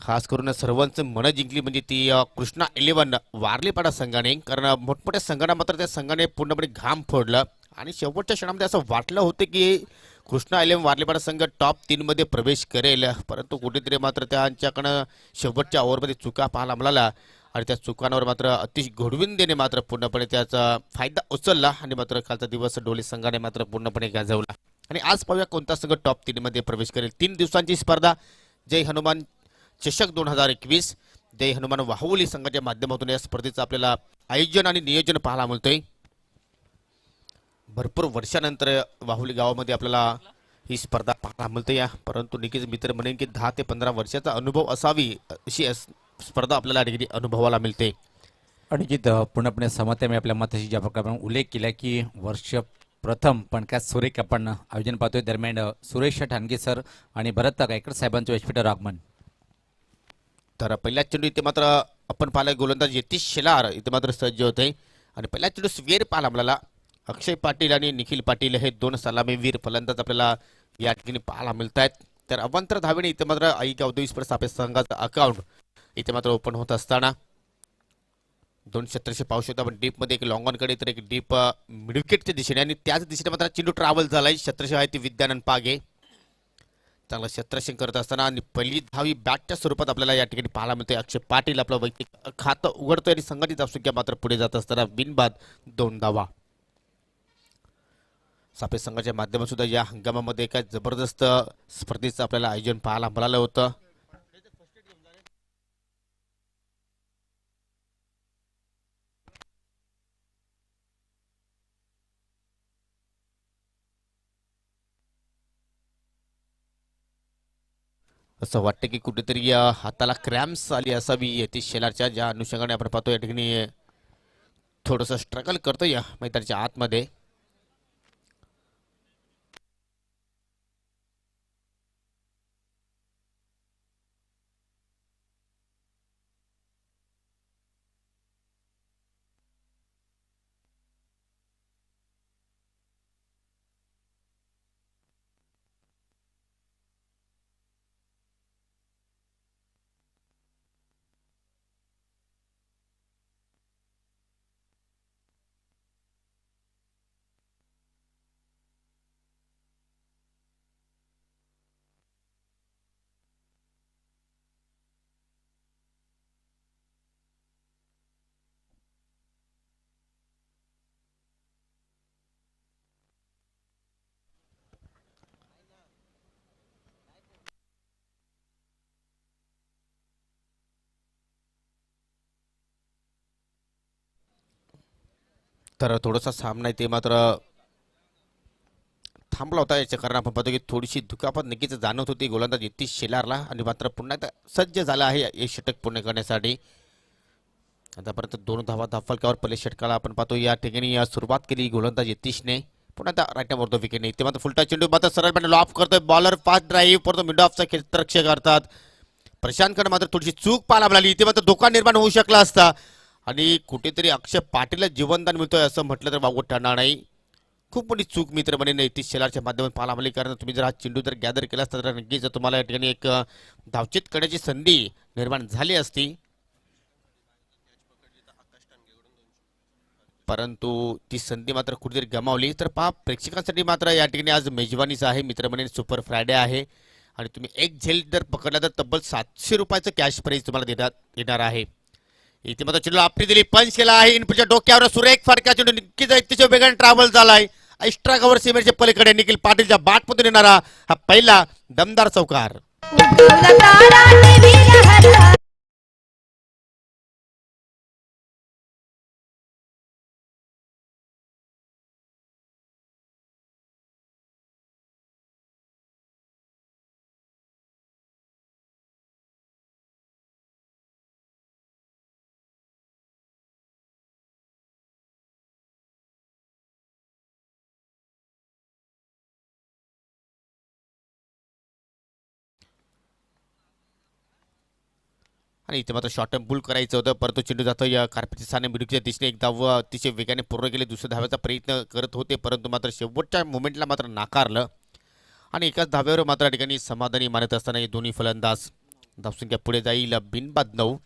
खास करून सर्वांचं मनं जिंकली म्हणजे ती कृष्णा 11 वारलीपाडा संघाने. कारण मोठमोठ्या संघांना मात्र त्या संघाने पूर्णपणे घाम फोडलं आणि शेवटच्या क्षणामध्ये असं वाटलं होतं की कृष्णा 11 वारलीपाडा संघ टॉप 3 मध्ये प्रवेश करेल, परंतु कुठेतरी मात्र त्यांच्याकडं शेवटच्या ओव्हरमध्ये चुका पाहायला मिळाल्या आणि त्या चुकांवर मात्र अतिश घोडविंदेने मात्र पूर्णपणे त्याचा फायदा उचलला आणि मात्र कालचा दिवस डोली संघाने मात्र पूर्णपणे गाजवला. आणि आज पाहूया कोणता संघ टॉप 3 मध्ये प्रवेश करेल. 3 दिवसांची स्पर्धा जय हनुमान चषक 2021 जय हनुमान वाहुली संघाच्या माध्यमातून या स्पर्धेचं आपल्याला आयोजन आणि नियोजन पाहायला मिळतंय. भरपूर वर्षानंतर वाहुली गावामध्ये आपल्याला ही स्पर्धा पाहायला मिळते या, परंतु निकीच मित्र म्हणेन की 10 ते 15 वर्षाचा अनुभव असावी अशी स्पर्धा आपल्याला डिग्री अनुभवाला मिळते. आणि जी पूर्णपणे सहमत आहे मी आपल्या मताशी. ज्या प्रकारे आपण उल्लेख केला की वर्ष प्रथम पण काय सुरेख आपण आयोजन पाहतोय. दरम्यान सुरेश ठाणगे सर आणि भरत गायकड साहेबांचं व्यासपीठावर आगमन. तर पहिल्या चेंडू इथे मात्र आपण पाहिलं गोलंदाज यतीश शेलार इथे मात्र सज्ज होते आणि पहिल्या चेंडू स्वेर पाहायला मिळाला. अक्षय पाटील आणि निखिल पाटील हे 2 सलामीवीर फलंदाज आपल्याला या ठिकाणी पाहायला मिळत आहेत. तर अवंतर धावेने इथे मात्र आई औद्योगिक स्पर्धा सापे संघाचं अकाउंट इथे मात्र ओपन होत असताना 2 क्षेत्रक्षे पाहू शकतो आपण. डीपमध्ये एक लॉंग ऑनकडे तर एक डीप मिडविकेटच्या दिशेने आणि त्याच दिशेने मात्र चेंडू ट्रॅव्हल झालाय. क्षेत्रक्षे आहे ती विद्यानंद पागे चांगला क्षेत्ररक्षण करत असताना आणि पहिली धावी बॅटच्या स्वरूपात आपल्याला या ठिकाणी पाहायला मिळते. अक्षय पाटील आपलं वैयक्तिक खातं उघडतोय आणि संघटित धावसंख्या मात्र पुढे जात असताना बिनबाद 2 धावा. सापे संघाच्या माध्यमातून सुद्धा या हंगामामध्ये काय जबरदस्त स्पर्धेचं आपल्याला आयोजन पाहायला मिळालं होतं. असं वाटतं की कुठेतरी हाताला क्रॅम्प्स आली असावी यतीश शेलारच्या, ज्या अनुषंगाने आपण पाहतो या ठिकाणी थोडंसं स्ट्रगल करतो या मैदानाच्या आतमध्ये. तर थोडासा सामना ते मात्र थांबला होता. याच्या कारण आपण पाहतो की थोडीशी दुखापत नक्कीच जाणवत होती गोलंदाज यतीश शेलारला आणि मात्र पुन्हा एकदा सज्ज झाला आहे एक षटक पूर्ण करण्यासाठी. आतापर्यंत 2 धावा धाफलकावर पहिले षटकाला आपण पाहतो या ठिकाणी सुरुवात केली गोलंदाज यतीशने. पुन्हा आता राईटवरतो विकेटने इथे मात्र फुलटा चेंडू मात्र सरळपणे लॉफ करतोय. बॉलर फास्ट ड्राईव्ह परंतु मिड ऑफचा क्षेत्ररक्षक करतात. प्रशांतकडे मात्र थोडीशी चूक पाहायला मिळाली. इथे मात्र धोका निर्माण होऊ शकला असता आणि कुठेतरी अक्षय पाटीलला जीवनदान मिळतोय असं म्हटलं तर वावगं ठरणार नाही. खूप मोठी चूक मित्र म्हणे यतीश शेलारच्या माध्यमातून पाहायला मिळाली. कारण तुम्ही जर हा चेंडू जर गॅदर केला असता तर नक्कीच तुम्हाला या ठिकाणी एक धावचेत करण्याची संधी निर्माण झाली असती, परंतु ती संधी मात्र कुठेतरी गमावली. तर पहा प्रेक्षकांसाठी मात्र या ठिकाणी आज मेजवानीच आहे मित्र म्हणे. सुपर फ्रायडे आहे आणि तुम्ही एक झेल जर पकडला तर तब्बल 700 रुपयाचं कॅश प्राईज तुम्हाला देण्यात येणार आहे. इथे मात्र चेंडू आपली दिली पंच केला आहे. इनपुटच्या डोक्यावर सुरेख फडका चेंडू नक्कीच अतिशय वेगाने ट्रॅव्हल झालाय. एक्स्ट्रा कव्हर सीमेच्या पलीकडे निखिल पाटीलच्या बॅटमधून येणारा हा पहिला दमदार चौकार. आणि इथे मात्र शॉर्ट टर्म बुल करायचं होतं, परंतु चेंडू जातो या कार्पेटच्या साने बिडूच्या दिशेने. एक धाव अतिशय वेगाने पूर्ण केले. दुसऱ्या धाव्याचा प्रयत्न करत होते परंतु मात्र शेवटच्या मोमेंटला मात्र नाकारलं आणि एकाच धाव्यावर मात्र ठिकाणी समाधानी मानत असताना हे दोन्ही फलंदाज धावसंख्या पुढे जाईल बिनबाद 9.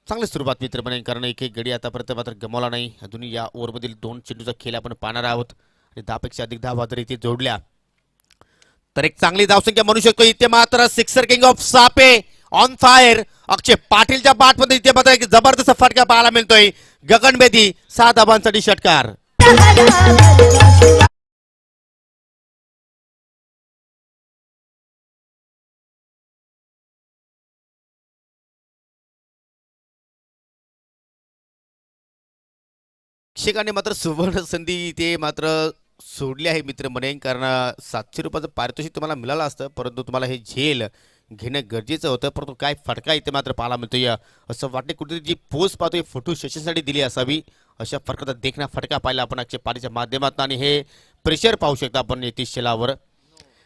चांगली सुरुवात मित्रपणे, कारण एक एक गडी आतापर्यंत मात्र गमावला नाही. अजूनही या ओव्हरमधील 2 चेंडूचा खेळ आपण पाहणार आहोत आणि 10पेक्षा अधिक धावा जर इथे जोडल्या तर एक चांगली धावसंख्या म्हणू शकतो. इथे मात्र सिक्सर किंग ऑफ सापे ऑन फायर अक्षय पाटीलच्या बॅटमध्ये इथे मात्र एक जबरदस्त फटका पाहायला मिळतोय. गगनभेदी 6 धावांसाठी षटकार. प्रेक्षकांनी मात्र सुवर्ण संधी इथे मात्र सोडली आहे मित्र म्हणेन, कारण 700 रुपयाचं पारितोषिक तुम्हाला मिळालं असतं, परंतु तुम्हाला हे झेल घेणं गरजेचं होतं. परंतु काय फटका इथे मात्र पाहायला मिळतोय. असं वाटते कुठेतरी जी पोस्ट पाहतोय फोटो सेशनसाठी दिली असावी. अशा फटकाचा देखणा फटका पाहिला आपण अक्षय पाटीलच्या माध्यमातून आणि हे प्रेशर पाहू शकता आपण येथील शेलावर,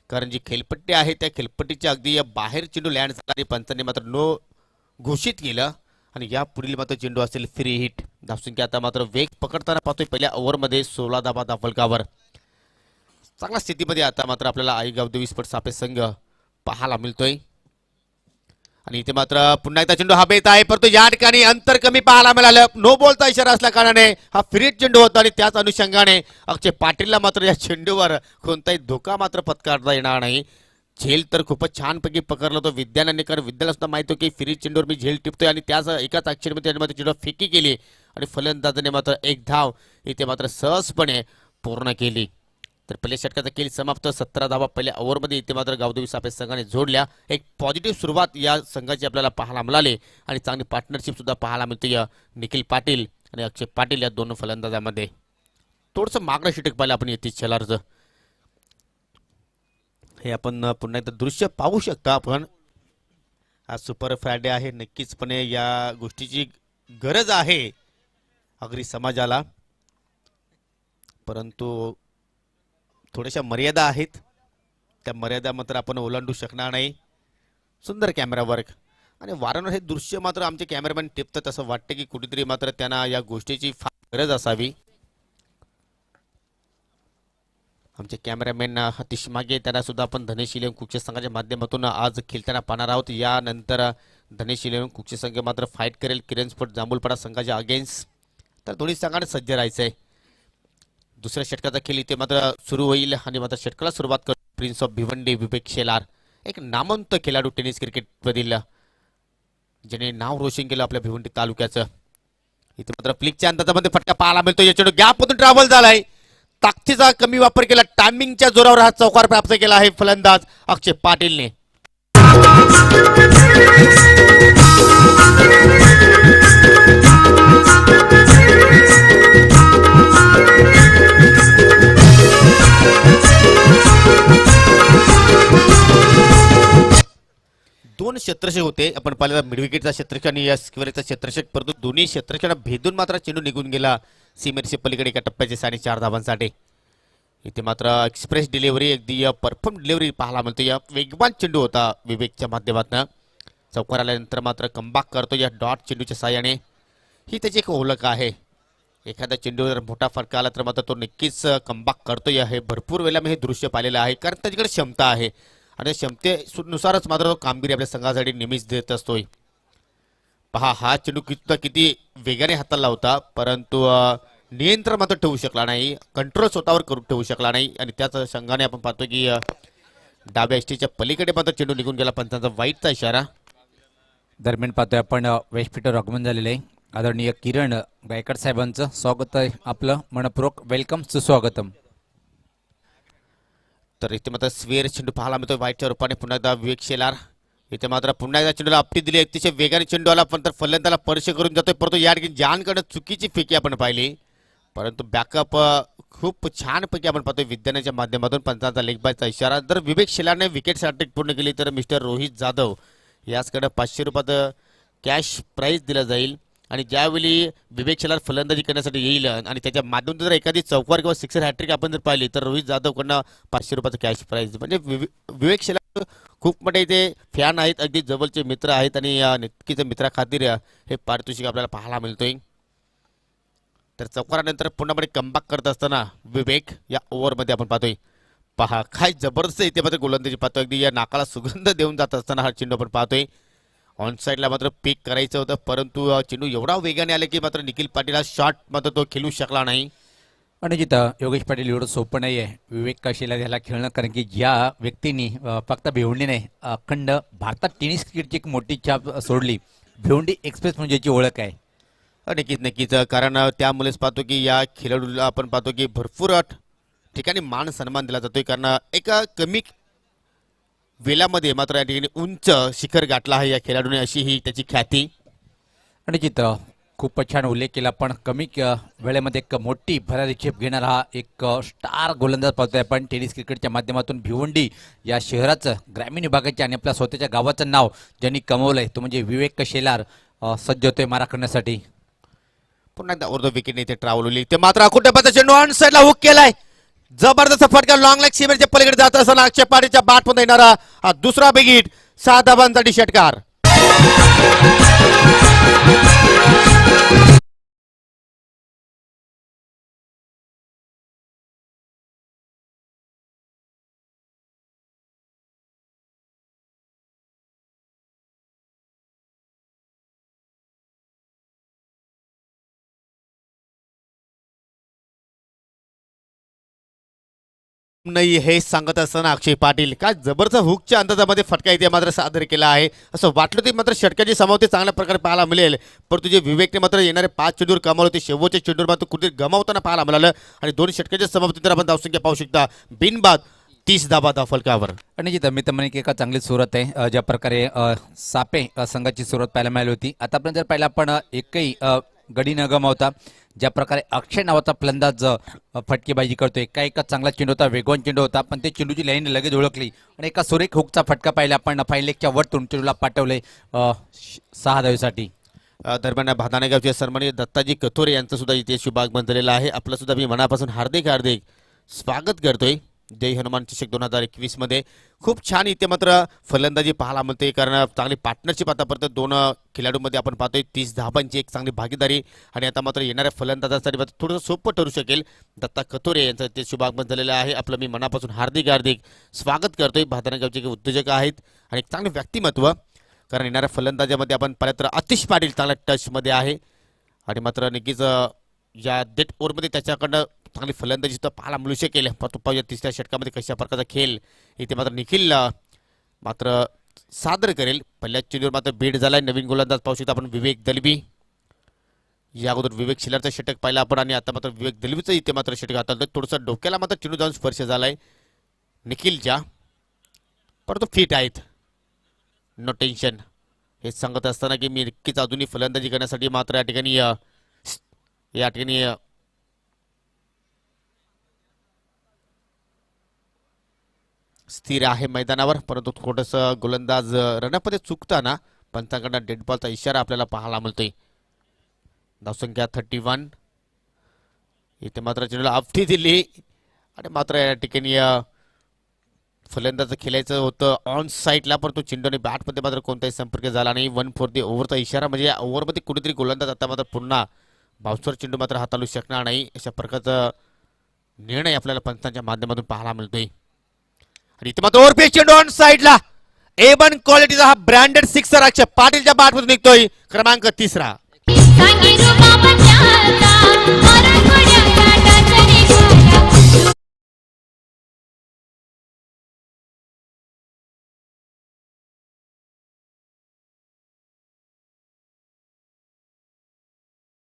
कारण जी खेळपट्टी आहे त्या खेळपट्टीच्या अगदी बाहेर चेंडू लँड झाला आणि पंचांनी मात्र नो घोषित केलं आणि या पुढील मात्र चेंडू असेल फ्री हिट. धावसंख्या आता मात्र वेग पकडताना पाहतोय पहिल्या ओव्हरमध्ये 16 धावा फलकावर. चांगल्या स्थितीमध्ये आता मात्र आपल्याला आईगाव देवी स्पोर्ट सापे संघ पाहायला मिळतोय आणि इथे मात्र पुन्हा एकदा चेंडू हवेत आहे, परंतु या ठिकाणी अंतर कमी पाहायला मिळालं. नो बॉलचा इशारा असल्या कारणाने हा फ्री हिट चेंडू होता आणि त्याच अनुषंगाने अक्षय पाटीलला मात्र या चेंडूवर कोणताही धोका मात्र पत्करता येणार नाही. झेल तर खूपच छानपैकी पकडला तो विद्याने, कारण विद्याला सुद्धा माहिती की फ्री चेंडूवर मी झेल टिपतोय आणि त्याच एकाच अक्षरमध्ये त्याने चेंडू फेकी केली आणि फलंदाजाने मात्र एक धाव इथे मात्र सहजपणे पूर्ण केली. तर पहिल्या षटकाचा खेळ समाप्त. 17 धावा पहिल्या ओव्हरमध्ये इथे मात्र गावदेवी सापे संघाने जोडल्या. एक पॉझिटिव्ह सुरुवात या संघाची आपल्याला पाहायला मिळाली आणि चांगली पार्टनरशिप सुद्धा पाहायला मिळते निखिल पाटील आणि अक्षय पाटील या दोन फलंदाजामध्ये. थोडंसं मागणं षटक पाहिलं आपण येथे छलारचं, हे आपण पुन्हा एकदा दृश्य पाहू शकता आपण. हा सुपर फ्रायडे आहे, नक्कीचपणे या गोष्टीची गरज आहे अगदी समाजाला, परंतु थोड्याशा मर्यादा आहेत. त्या मर्यादा मात्र आपण ओलांडू शकणार नाही. सुंदर कॅमेरा वर्क आणि वारंवार हे दृश्य मात्र आमचे कॅमेरामॅन टिपतात, असं वाटतं की कुठेतरी मात्र त्यांना या गोष्टीची फार गरज असावी. आमचे कॅमेरामॅन हतीश मागे, त्यांना सुद्धा आपण धनेश इलेव्हन कुक्षे संघाच्या माध्यमातून आज खेळताना पाहणार आहोत. यानंतर धनेश इलेव्हन कुक्षे संघ मात्र फाईट करेल किरण स्पोर्ट जांभूलपाडा संघाच्या अगेन्स्ट. तर दोन्ही संघाने सज्ज राहायचंय. दुसऱ्या षटकाचा खेळ इथे मात्र सुरू होईल आणि मात्र षटकाला सुरुवात करतो प्रिन्स ऑफ भिवंडी विवेक शेलार, एक नामवंत खेळाडू टेनिस क्रिकेटमधील, ज्याने नाव रोशन केलं आपल्या भिवंडी तालुक्याचं. इथे मात्र फ्लिकच्या अंदाजामध्ये फटका पाहायला मिळतो. याच्यावर गॅपमधून ट्रॅव्हल झालाय. ताकदीचा कमी वापर केला, टायमिंगच्या जोरावर हा चौकार प्राप्त केला आहे फलंदाज अक्षय पाटीलने. दोन क्षेत्रक्षक होते, आपण पाहिलं मिडविकेटचा क्षेत्रक्षक आणि या स्क्वेअरचा क्षेत्रक्षक, परंतु दोन्ही क्षेत्रक्षकांना भेदून मात्र चेंडू निघून गेला सीमेच्या पलीकडे एका टप्प्याचे 4.5 धावांसाठी. इथे मात्र एक्सप्रेस डिलिव्हरी, अगदी परफॉर्म डिलिव्हरी पाहायला मिळते. या वेगवान चेंडू होता विवेकच्या माध्यमातून. चौकार आल्यानंतर मात्र कमबॅक करतो या डॉट चेंडूच्या साहाय्याने. ही त्याची एक ओळख आहे. एखादा चेंडू जर मोठा फटका आला तर मात्र तो नक्कीच कमबॅक करतो. हे भरपूर वेळेला मी हे दृश्य पाहिलेलं आहे, कारण त्याच्याकडे क्षमता आहे आणि क्षमतेनुसारच मात्र तो कामगिरी आपल्या संघासाठी नेहमीच देत असतोय. पहा, हा चेंडू किती वेगाने हाताला होता, परंतु नियंत्रण मात्र ठेवू शकला नाही, कंट्रोल स्वतःवर करून ठेवू शकला नाही आणि त्याच संघाने आपण पाहतो की डाव्या एसटीच्या पलीकडे मात्र चेंडू निघून गेला. पंचांचा वाईटचा इशारा. दरम्यान पाहतोय आपण व्यासपीठावर आगमन झालेलं आहे. आदरणीय किरण गायकवाड साहेबांचं स्वागत आहे आपलं, मनपूर्वक वेलकम, सुस्वागतम. तर इथे मात्र स्वेअर चेंडू पाहायला मिळतो वाईटच्या रूपाने. पुन्हा एकदा विवेक शेलार, इथे मात्र पुन्हा एकदा चेंडूला आपटी दिली. अतिशय वेगाने चेंडू आला, पण तर फलंदाला स्पर्श करून जातोय, परंतु या ठिकाणी जानकडे चुकीची फेकी आपण पाहिली, परंतु बॅकअप खूप छानपैकी आपण पाहतोय विद्यानाच्या माध्यमातून. पंचांचा लेग बायचा इशारा. जर विवेक शेलारने विकेट सॅट्रिक पूर्ण केली तर मिस्टर रोहित जाधव याचकडे 500 रुपयाचं कॅश प्राईज दिलं जाईल आणि ज्यावेळी विवेक शेलार फलंदाजी करण्यासाठी येईल आणि त्याच्या माध्यमातून जर एखादी चौकार किंवा सिक्सर हॅट्रिक आपण जर पाहिली तर रोहित जाधवकडनं 500 रुपयाचं कॅश प्राईज. म्हणजे विवेक शेलार खूप मोठे इथे फॅन आहेत, अगदी जवळचे मित्र आहेत आणि नक्कीच मित्राखातीर हे पारितोषिक आपल्याला पाहायला मिळतोय. तर चौकारानंतर पूर्णपणे कमबॅक करत असताना विवेक या ओव्हरमध्ये आपण पाहतोय पहा काय जबरदस्त इथे मात्र गोलंदाजी पाहतोय, अगदी या नाकाला सुगंध देऊन जात असताना हा चेंडू आपण पाहतोय. ऑन साईडला मात्र पीक करायचं होतं, परंतु चेंडू एवढा वेगाने आला की मात्र निखिल पाटील हा शॉट मात्र तो खेळू शकला नाही. आणि जिथं योगेश पाटील एवढं सोपं नाही आहे विवेक कशीला याला खेळणं, कारण की ज्या व्यक्तींनी फक्त भिवंडीने अखंड भारतात टेनिस क्रिकेटची एक मोठी छाप सोडली, भिवंडी एक्सप्रेस म्हणजे याची ओळख आहे. नक्कीच नक्कीच, कारण त्यामुळेच पाहतो की या खेळाडूला आपण पाहतो की भरपूर ठिकाणी मान सन्मान दिला जातोय, कारण एका कमी वेळामध्ये मात्र या ठिकाणी उंच शिखर गाठला आहे या खेळाडूने, अशी ही त्याची ख्याती. आणि जिथं खूपच छान उल्लेख केला, पण कमी वेळेमध्ये एक मोठी भरारी झेप घेणारा हा एक स्टार गोलंदाज पाहतोय आपण टेनिस क्रिकेटच्या माध्यमातून. भिवंडी या शहराचं, ग्रामीण विभागाचे आणि आपल्या स्वतःच्या गावाचं नाव ज्यांनी कमवलंय तो म्हणजे विवेक शेलार सज्ज होतोय मारा करण्यासाठी. पुन्हा एकदा अर्ध विकेटने इथे ट्रॅव्हल होईल, ते मात्र अकुट्यापाचा चेंडू ऑन साईडला हुक केलाय. जबरदस्त फटका लॉंग लेग सीमेच्या पलीकडे जात असताना अक्षय पाटीलच्या बॅट मध्ये येणारा हा दुसरा बिग हिट, 6 धाबांसाठी षटकार. नाही हे सांगत असताना अक्षय पाटील काय जबरदस्त हुकच्या अंदाजामध्ये फटका इथे मात्र सादर केला आहे. असं वाटलं ते मात्र षटकाची समावती चांगल्या प्रकारे पाहायला मिळेल, परंतु जे विवेकने मात्र येणारे 5 चेंडूर कमावले ते शेवटचे चेंडूर मात्र कुठे गमावताना पाहायला मिळालं. आणि 2 षटकाच्या समावती तर आपण धावसंख्या पाहू शकता, बिनबाद 30 धाबा धावफलकावर. आणि जिथं मी तर म्हणे की एका चांगली सुरुवात आहे, ज्या प्रकारे सापे संघाची सुरुवात पाहायला मिळाली होती. आतापर्यंत जर पाहिलं आपण एकही गडी न गमावता ज्या प्रकारे अक्षय नावाचा फलंदाज फटकेबाजी करतोय, एका चांगला चेंडू होता, वेगवान चेंडू होता, पण ते चेंडूची लाईन लगेच ओळखली आणि एका सुरेख हुकचा फटका पाहिला आपण फाईन लेगच्या वरतून चेंडूला पाठवले 6 धावेसाठी. दरम्यान भादाणे गावचे सन्माननीय दत्ताजी कथोरे यांचं सुद्धा इथे शुभागमन झालेलं आहे. आपलं सुद्धा मी मनापासून हार्दिक हार्दिक स्वागत करतोय जय हनुमान चषक 2021 मध्ये. खूप छान इथे मात्र फलंदाजी पाहायला मिळते, कारण चांगली पार्टनरशिप आतापर्यंत 2 खेळाडूंमध्ये आपण पाहतोय. 30 धाबांची एक चांगली भागीदारी, आणि आता मात्र येणाऱ्या फलंदाजासाठी मात्र थोडंसं सोपं ठरू शकेल. दत्ता कथोरे यांचं ते शुभागमन झालेलं आहे. आपलं मी मनापासून हार्दिक हार्दिक स्वागत करतोय. भादाणे गावचे उद्योजक आहेत आणि एक चांगले व्यक्तिमत्व, कारण येणाऱ्या फलंदाजामध्ये आपण पाहिलं तर आतिश पाटील चांगल्या टचमध्ये आहे, आणि मात्र नक्कीच या डेट ओव्हरमध्ये त्याच्याकडनं चांगली फलंदाजी सुद्धा पाहायला मिळू शकेल. पाहूया तिसऱ्या षटकामध्ये कशा प्रकारचा खेळ इथे मात्र निखिल मात्र सादर करेल. पहिल्याच चेंडूवर मात्र बीड झालाय. नवीन गोलंदाज पाहू शकता आपण विवेक दलबी. या अगोदर विवेक शिलारचं षटक पाहिलं आपण, आणि आता मात्र विवेक दलबीचं इथे मात्र षटक हाताळतोय. थोडंसं डोक्याला मात्र चेंडू जाऊन स्पर्श झालाय निखिलच्या, परंतु फिट आहेत, नो टेन्शन. हे सांगत असताना की मी नक्कीच अजूनही फलंदाजी करण्यासाठी मात्र या ठिकाणी स्थिर आहे मैदानावर, परंतु थोडंसं गोलंदाज रनअपमध्ये चुकताना पंचांकडनं डेड बॉलचा इशारा आपल्याला पाहायला मिळतोय. धावसंख्या 31. इथे मात्र चेंडूला अवधी दिली, आणि मात्र या ठिकाणी फलंदाज खेळायचं होतं ऑन साईडला, परंतु चेंडूने बॅटमध्ये मात्र कोणताही संपर्क झाला नाही. 1 फॉर दी ओव्हरचा इशारा, म्हणजे या ओव्हरमध्ये कुठेतरी गोलंदाज आता मात्र पुन्हा बाउन्सर चेंडू मात्र हाताळू शकणार नाही, अशा प्रकारचा निर्णय आपल्याला पंचांच्या माध्यमातून पाहायला मिळतोय. आणि इथे मात्र ओव्हरपेस चेंडू ऑन साईडला, A1 क्वालिटीचा हा ब्रँडेड सिक्सर अक्षय पाटीलच्या बॅटमधून निघतोय, क्रमांक 3.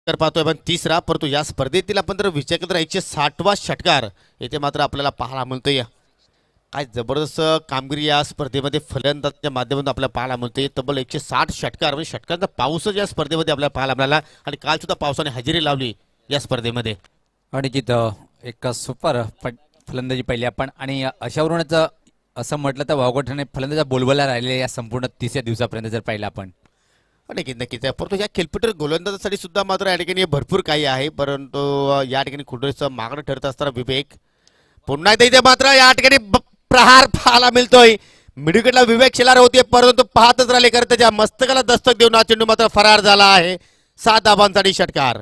तर पाहतोय आपण 3, परंतु या स्पर्धेतील आपण जर विचार केला तर 160वा षटकार येथे मात्र आपल्याला पाहायला मिळतोय. काय जबरदस्त कामगिरी या स्पर्धेमध्ये फलंदाजाच्या माध्यमातून आपल्याला पाहायला मिळते. तब्बल 160 षटकार, म्हणजे षटकांचा पाऊसच या स्पर्धेमध्ये आपल्याला पाहायला मिळाला, आणि काल सुद्धा पावसाने हजेरी लावली या स्पर्धेमध्ये. आणि जिथं एक सुपर फलंदाजी पाहिली आपण, आणि अशावरूनच असं म्हटलं तर वावगोठाने फलंदाजा बोलवायला राहिले या संपूर्ण 30 दिवसापर्यंत जर पाहिलं आपण. नक्कीच नक्कीच, परंतु या खेळपट्टीवर गोलंदाजासाठी सुद्धा मात्र या ठिकाणी भरपूर काही आहे, परंतु या ठिकाणी कुठेच मागणं ठरत असताना विवेक पुन्हा एकदा इथे मात्र या ठिकाणी प्रहार पाहायला मिळतोय. मिडविकेटला विवेक शेलार होते, परंतु पाहतच राहिले, कारण त्याच्या मस्तकाला दस्तक देऊन हा चेंडू मात्र फरार झाला आहे. 7 धाबांसाठी षटकार.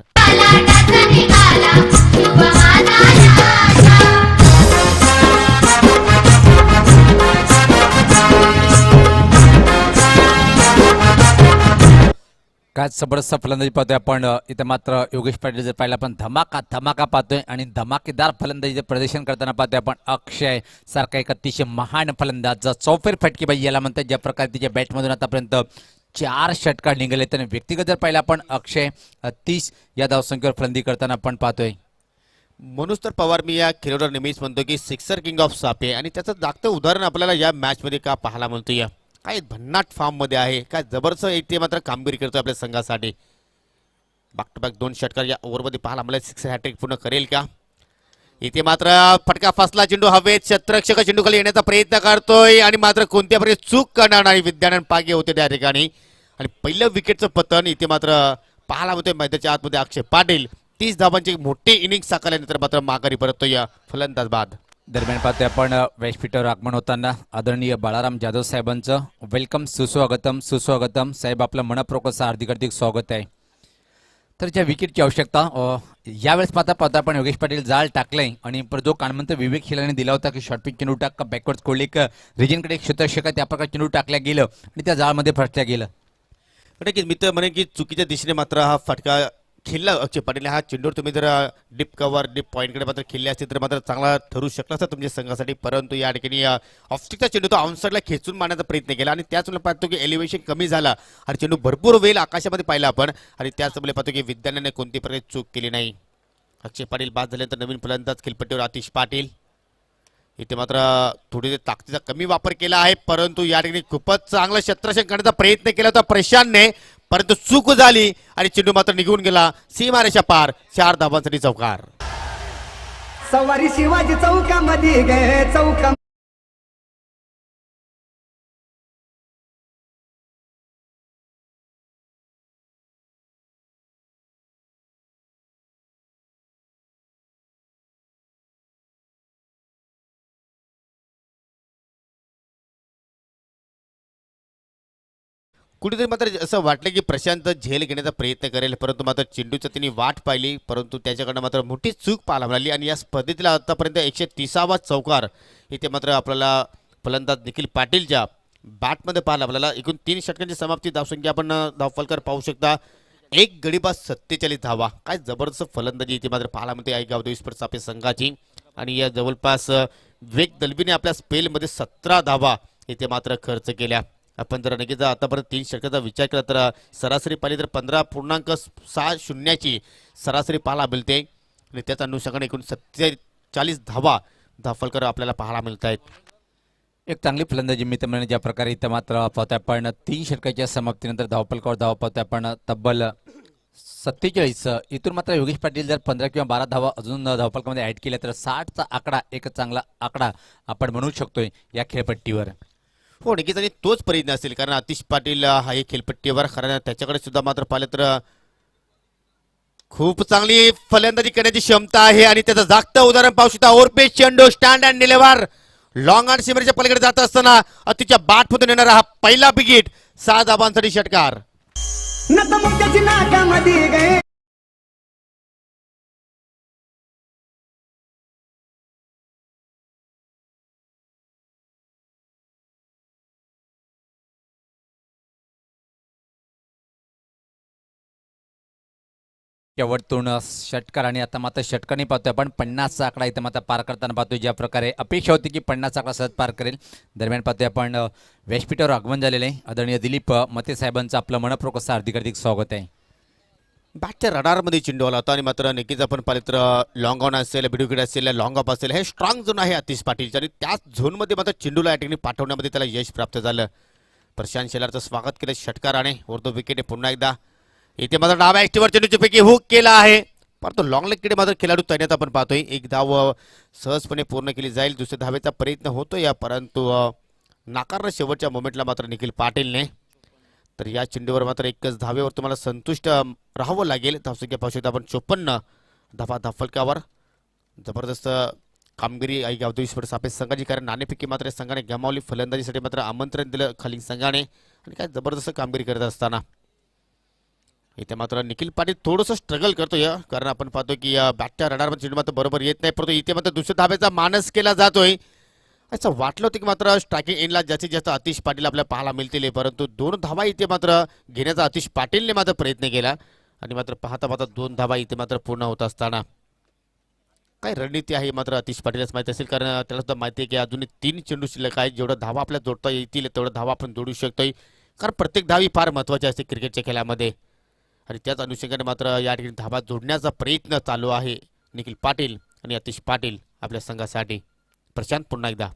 काय जबरदस्त फलंदाजी पाहतोय आपण इथं मात्र योगेश पाटील जर पाहिला आपण धमाका धमाका पाहतोय आणि धमाकेदार फलंदाजीचे प्रदर्शन करताना पाहतोय आपण अक्षय सारखा एक अतिशय महान फलंदाज चौफेर फटकेबाजी याला म्हणतात ज्या प्रकारे तिच्या बॅटमधून आतापर्यंत 4 षटकार निघाले त्याने व्यक्तिगत जर पाहिला आपण अक्षय 30 या धावसंख्येवर फलंदाजी करताना आपण पाहतोय म्हणूनच तर पवार मी या खेळाडूला नेहमीच म्हणतो की सिक्सर किंग ऑफ सापे आणि त्याचं जागतं उदाहरण आपल्याला या मॅचमध्ये का पाहायला मिळतोय. काय भन्नाट फॉर्ममध्ये आहे, काय जबरदस्त इथे मात्र कामगिरी करतो आपल्या संघासाठी. बॅक टू बॅक 2 षटकार या ओव्हरमध्ये पाहायला मला 6 हॅट्रिक पूर्ण करेल का. इथे मात्र फटका फसला, चेंडू हवेत, क्षेत्ररक्षक चेंडू खाली येण्याचा प्रयत्न करतोय आणि मात्र कोणत्या प्रकारे चूक करणार नाही. विद्यानंद पागे होते त्या ठिकाणी आणि पहिलं विकेटचं पतन इथे मात्र पाहायला मिळतोय. मैदानाच्या आतमध्ये अक्षय पाटील 30 धावांची एक मोठी इनिंग साकारल्यानंतर मात्र माघारी परततो या फलंदाज बाद. दरम्यान पाहतोय आपण व्यासपीठावर आगमन होताना आदरणीय बाळाराम जाधव साहेबांचं वेलकम सुस्वागतम सुस्वागतम. साहेब आपलं मनपूर्वक असं हार्दिक हार्दिक स्वागत आहे. तर ज्या विकेटची आवश्यकता यावेळेस पाहता आपण योगेश पाटील जाळ टाकलंय आणि जो कानमंत विवेक खिलाने दिला होता की शॉर्ट पिच चेंडू टाक बॅकवर्ड कोल्ड एक रिजनकडे एक क्षेत्ररक्षक त्या प्रकारे चेंडू टाकल्या गेलं आणि त्या जाळमध्ये फसल्या गेलं. नक्कीच मी तर म्हणेन की चुकीच्या दिशेने मात्र हा फटका खेळला अक्षय पाटील. हा चेंडूवर तुम्ही जर डीप कव्हर डीप पॉईंटकडे मात्र खेळले असते तर मात्र चांगला ठरू शकला असता तुमच्या संघासाठी. परंतु या ठिकाणी ऑफस्टिकचा चेंडू तो ऑनसाईडला खेचून मारण्याचा प्रयत्न केला आणि त्याच वेळेला पाहतो की एलिव्हेशन कमी झाला आणि चेंडू भरपूर वेळ आकाशामध्ये पाहिला आपण आणि त्याच वेळेला पाहतो की विद्यानंदने कोणती प्रकारे चूक केली नाही. अक्षय पाटील बाद झाल्यानंतर नवीन फलंदाज खेळपट्टीवर आतिश पाटील. इथे मात्र थोडी ताकदीचा कमी वापर केला आहे परंतु या ठिकाणी खूपच चांगला क्षेत्ररक्षण करण्याचा प्रयत्न केला होता प्रशांतने परंतु चूक झाली आणि चेंडू मात्र निघून गेला सीमारेषा पार. 4 धावांसाठी चौकार. सवारी शिवाजी चौकामध्ये गे चौका कुठेतरी मात्र असं वाटलं की प्रशांत झेल घेण्याचा प्रयत्न करेल परंतु मात्र चेंडूचं त्यांनी वाट पाहिली परंतु त्याच्याकडनं मात्र मोठी चूक पाहायला मिळाली आणि या स्पर्धेतला आतापर्यंत 130वा चौकार इथे मात्र आपल्याला फलंदाज निखिल पाटीलच्या बॅटमध्ये पाहायला मिळाला. एकूण 3 षटकांची समाप्ती धावसंख्या आपण धावफलकर पाहू शकता. 1 गडी बाद 47 धावा. काय जबरदस्त फलंदाजी इथे मात्र पाहायला मिळते आई गावदेवी स्पोर्ट्स आपल्या संघाची आणि या जवळपास वेग दलबीने आपल्या स्पेलमध्ये 17 धावा इथे मात्र खर्च केल्या. आपण जर नक्कीच आतापर्यंत 3 षटकाचा विचार केला तर सरासरी पाहिली तर 15.60 सरासरी पाहायला मिळते आणि त्याच अनुषंगाने एकूण 47 धावा धावफलकर आपल्याला पाहायला मिळत आहेत. एक चांगली फलंदाजी मित्र म्हणजे ज्या प्रकारे इथं मात्र पाहतोय आपण 3 षटकाच्या समाप्तीनंतर धावफलकावर धाव पाहतोय आपण तब्बल 47. इथून मात्र योगेश पाटील जर 15 किंवा 12 धावा अजून धावफलकामध्ये ऍड केल्या तर 60चा आकडा एक चांगला आकडा आपण म्हणू शकतोय या खेळपट्टीवर. हो नक्कीच आणि तोच प्रयत्न असेल कारण आतिश पाटील हा एक खेळपट्टीवर खरं त्याच्याकडे सुद्धा मात्र पाहिलं तर खूप चांगली फलंदाजी करण्याची क्षमता आहे आणि त्याचं जागतं उदाहरण पाहू शकता. ओरपे चेंडू stand and deliver long on सीमेच्या पलीकडे जात असताना अतिच्या बॅटमधून येणारा हा पहिला विकेट. 6 धावांसाठी षटकार. नतमुक्याची नाकामध्ये गे शेवटतून षटकार आणि आता मात्र षटकाने पाहतोय आपण 50चा आकडा इथं मात्र पार करताना पाहतोय ज्या प्रकारे अपेक्षा होती की 50चा आकडा सहज पार करेल. दरम्यान पाहतोय आपण व्यासपीठावर आगमन झालेलं आहे आदरणीय दिलीप मते साहेबांचं आपलं मनपूर्वक असं हार्दिक हार्दिक स्वागत आहे. बॅटच्या रडारमध्ये चेंडू आला होता आणि मात्र नक्कीच आपण पाहिलं तर लॉंग ऑन असेल बिडुकिट असेल लॉंग ऑफ असेल हे स्ट्रॉंग झोन आहे आतिश पाटीलच्या आणि त्याच झोनमध्ये मात्र चेंडूला या ठिकाणी पाठवण्यामध्ये त्याला यश प्राप्त झालं. प्रशांत शेलारचं स्वागत केलं षटकाराने वर विकेट पुन्हा एकदा. इथे मात्र डाव्या ऍक्टिव्हर चेंडूच्या पैकी हुक केला आहे परंतु लॉंग लेगकडे मात्र खेळाडू तैनात आपण पाहतोय. 1 धाव सहजपणे पूर्ण केली जाईल. दुसऱ्या धावेचा प्रयत्न होतो या परंतु नाकारलं शेवटच्या मोमेंटला मात्र निखिल पाटीलने. तर या चेंडूवर मात्र एकच धावेवर तुम्हाला संतुष्ट राहावं लागेल. धावसंख्या पाहू शकता आपण 54 धावा धावफलकावर. जबरदस्त कामगिरी आई गावदेवी स्पोर्ट्स आपल्या संघाची कारण नाणेफेकी मात्र संघाने गमावली. फलंदाजीसाठी मात्र आमंत्रण दिलं खाली संघाने आणि काय जबरदस्त कामगिरी करत असताना इथे मात्र निखिल पाटील थोडंसं स्ट्रगल करतोय कारण आपण पाहतो की बॅटच्या रडारमध्ये चेंडू मात्र बरोबर येत नाही परंतु इथे मात्र दुसऱ्या धाब्याचा मानस केला जातोय. असं वाटलं होतं की मात्र स्ट्रायकिंग एंडला जास्तीत जास्त आतिश पाटील आपल्याला पाहायला मिळतील, परंतु 2 धावा इथे मात्र घेण्याचा आतिश पाटीलने मात्र प्रयत्न केला आणि मात्र पाहता पाहता 2 धावा इथे मात्र पूर्ण होत असताना काय रणनीती आहे मात्र आतिश पाटीलच माहिती असेल, कारण त्याला सुद्धा माहिती आहे की अजूनही 3 चेंडू शिल्लक आहे. जेवढं धावा आपल्याला जोडता येतील तेवढं धावा आपण जोडू शकतोय, कारण प्रत्येक धावी फार महत्त्वाची असते क्रिकेटच्या खेळामध्ये आणि त्याच अनुषंगाने मात्र या ठिकाणी धावा जोडण्याचा प्रयत्न चालू आहे निखिल पाटील आणि आतिश पाटील आपल्या संघासाठी. प्रशांत पुन्हा एकदा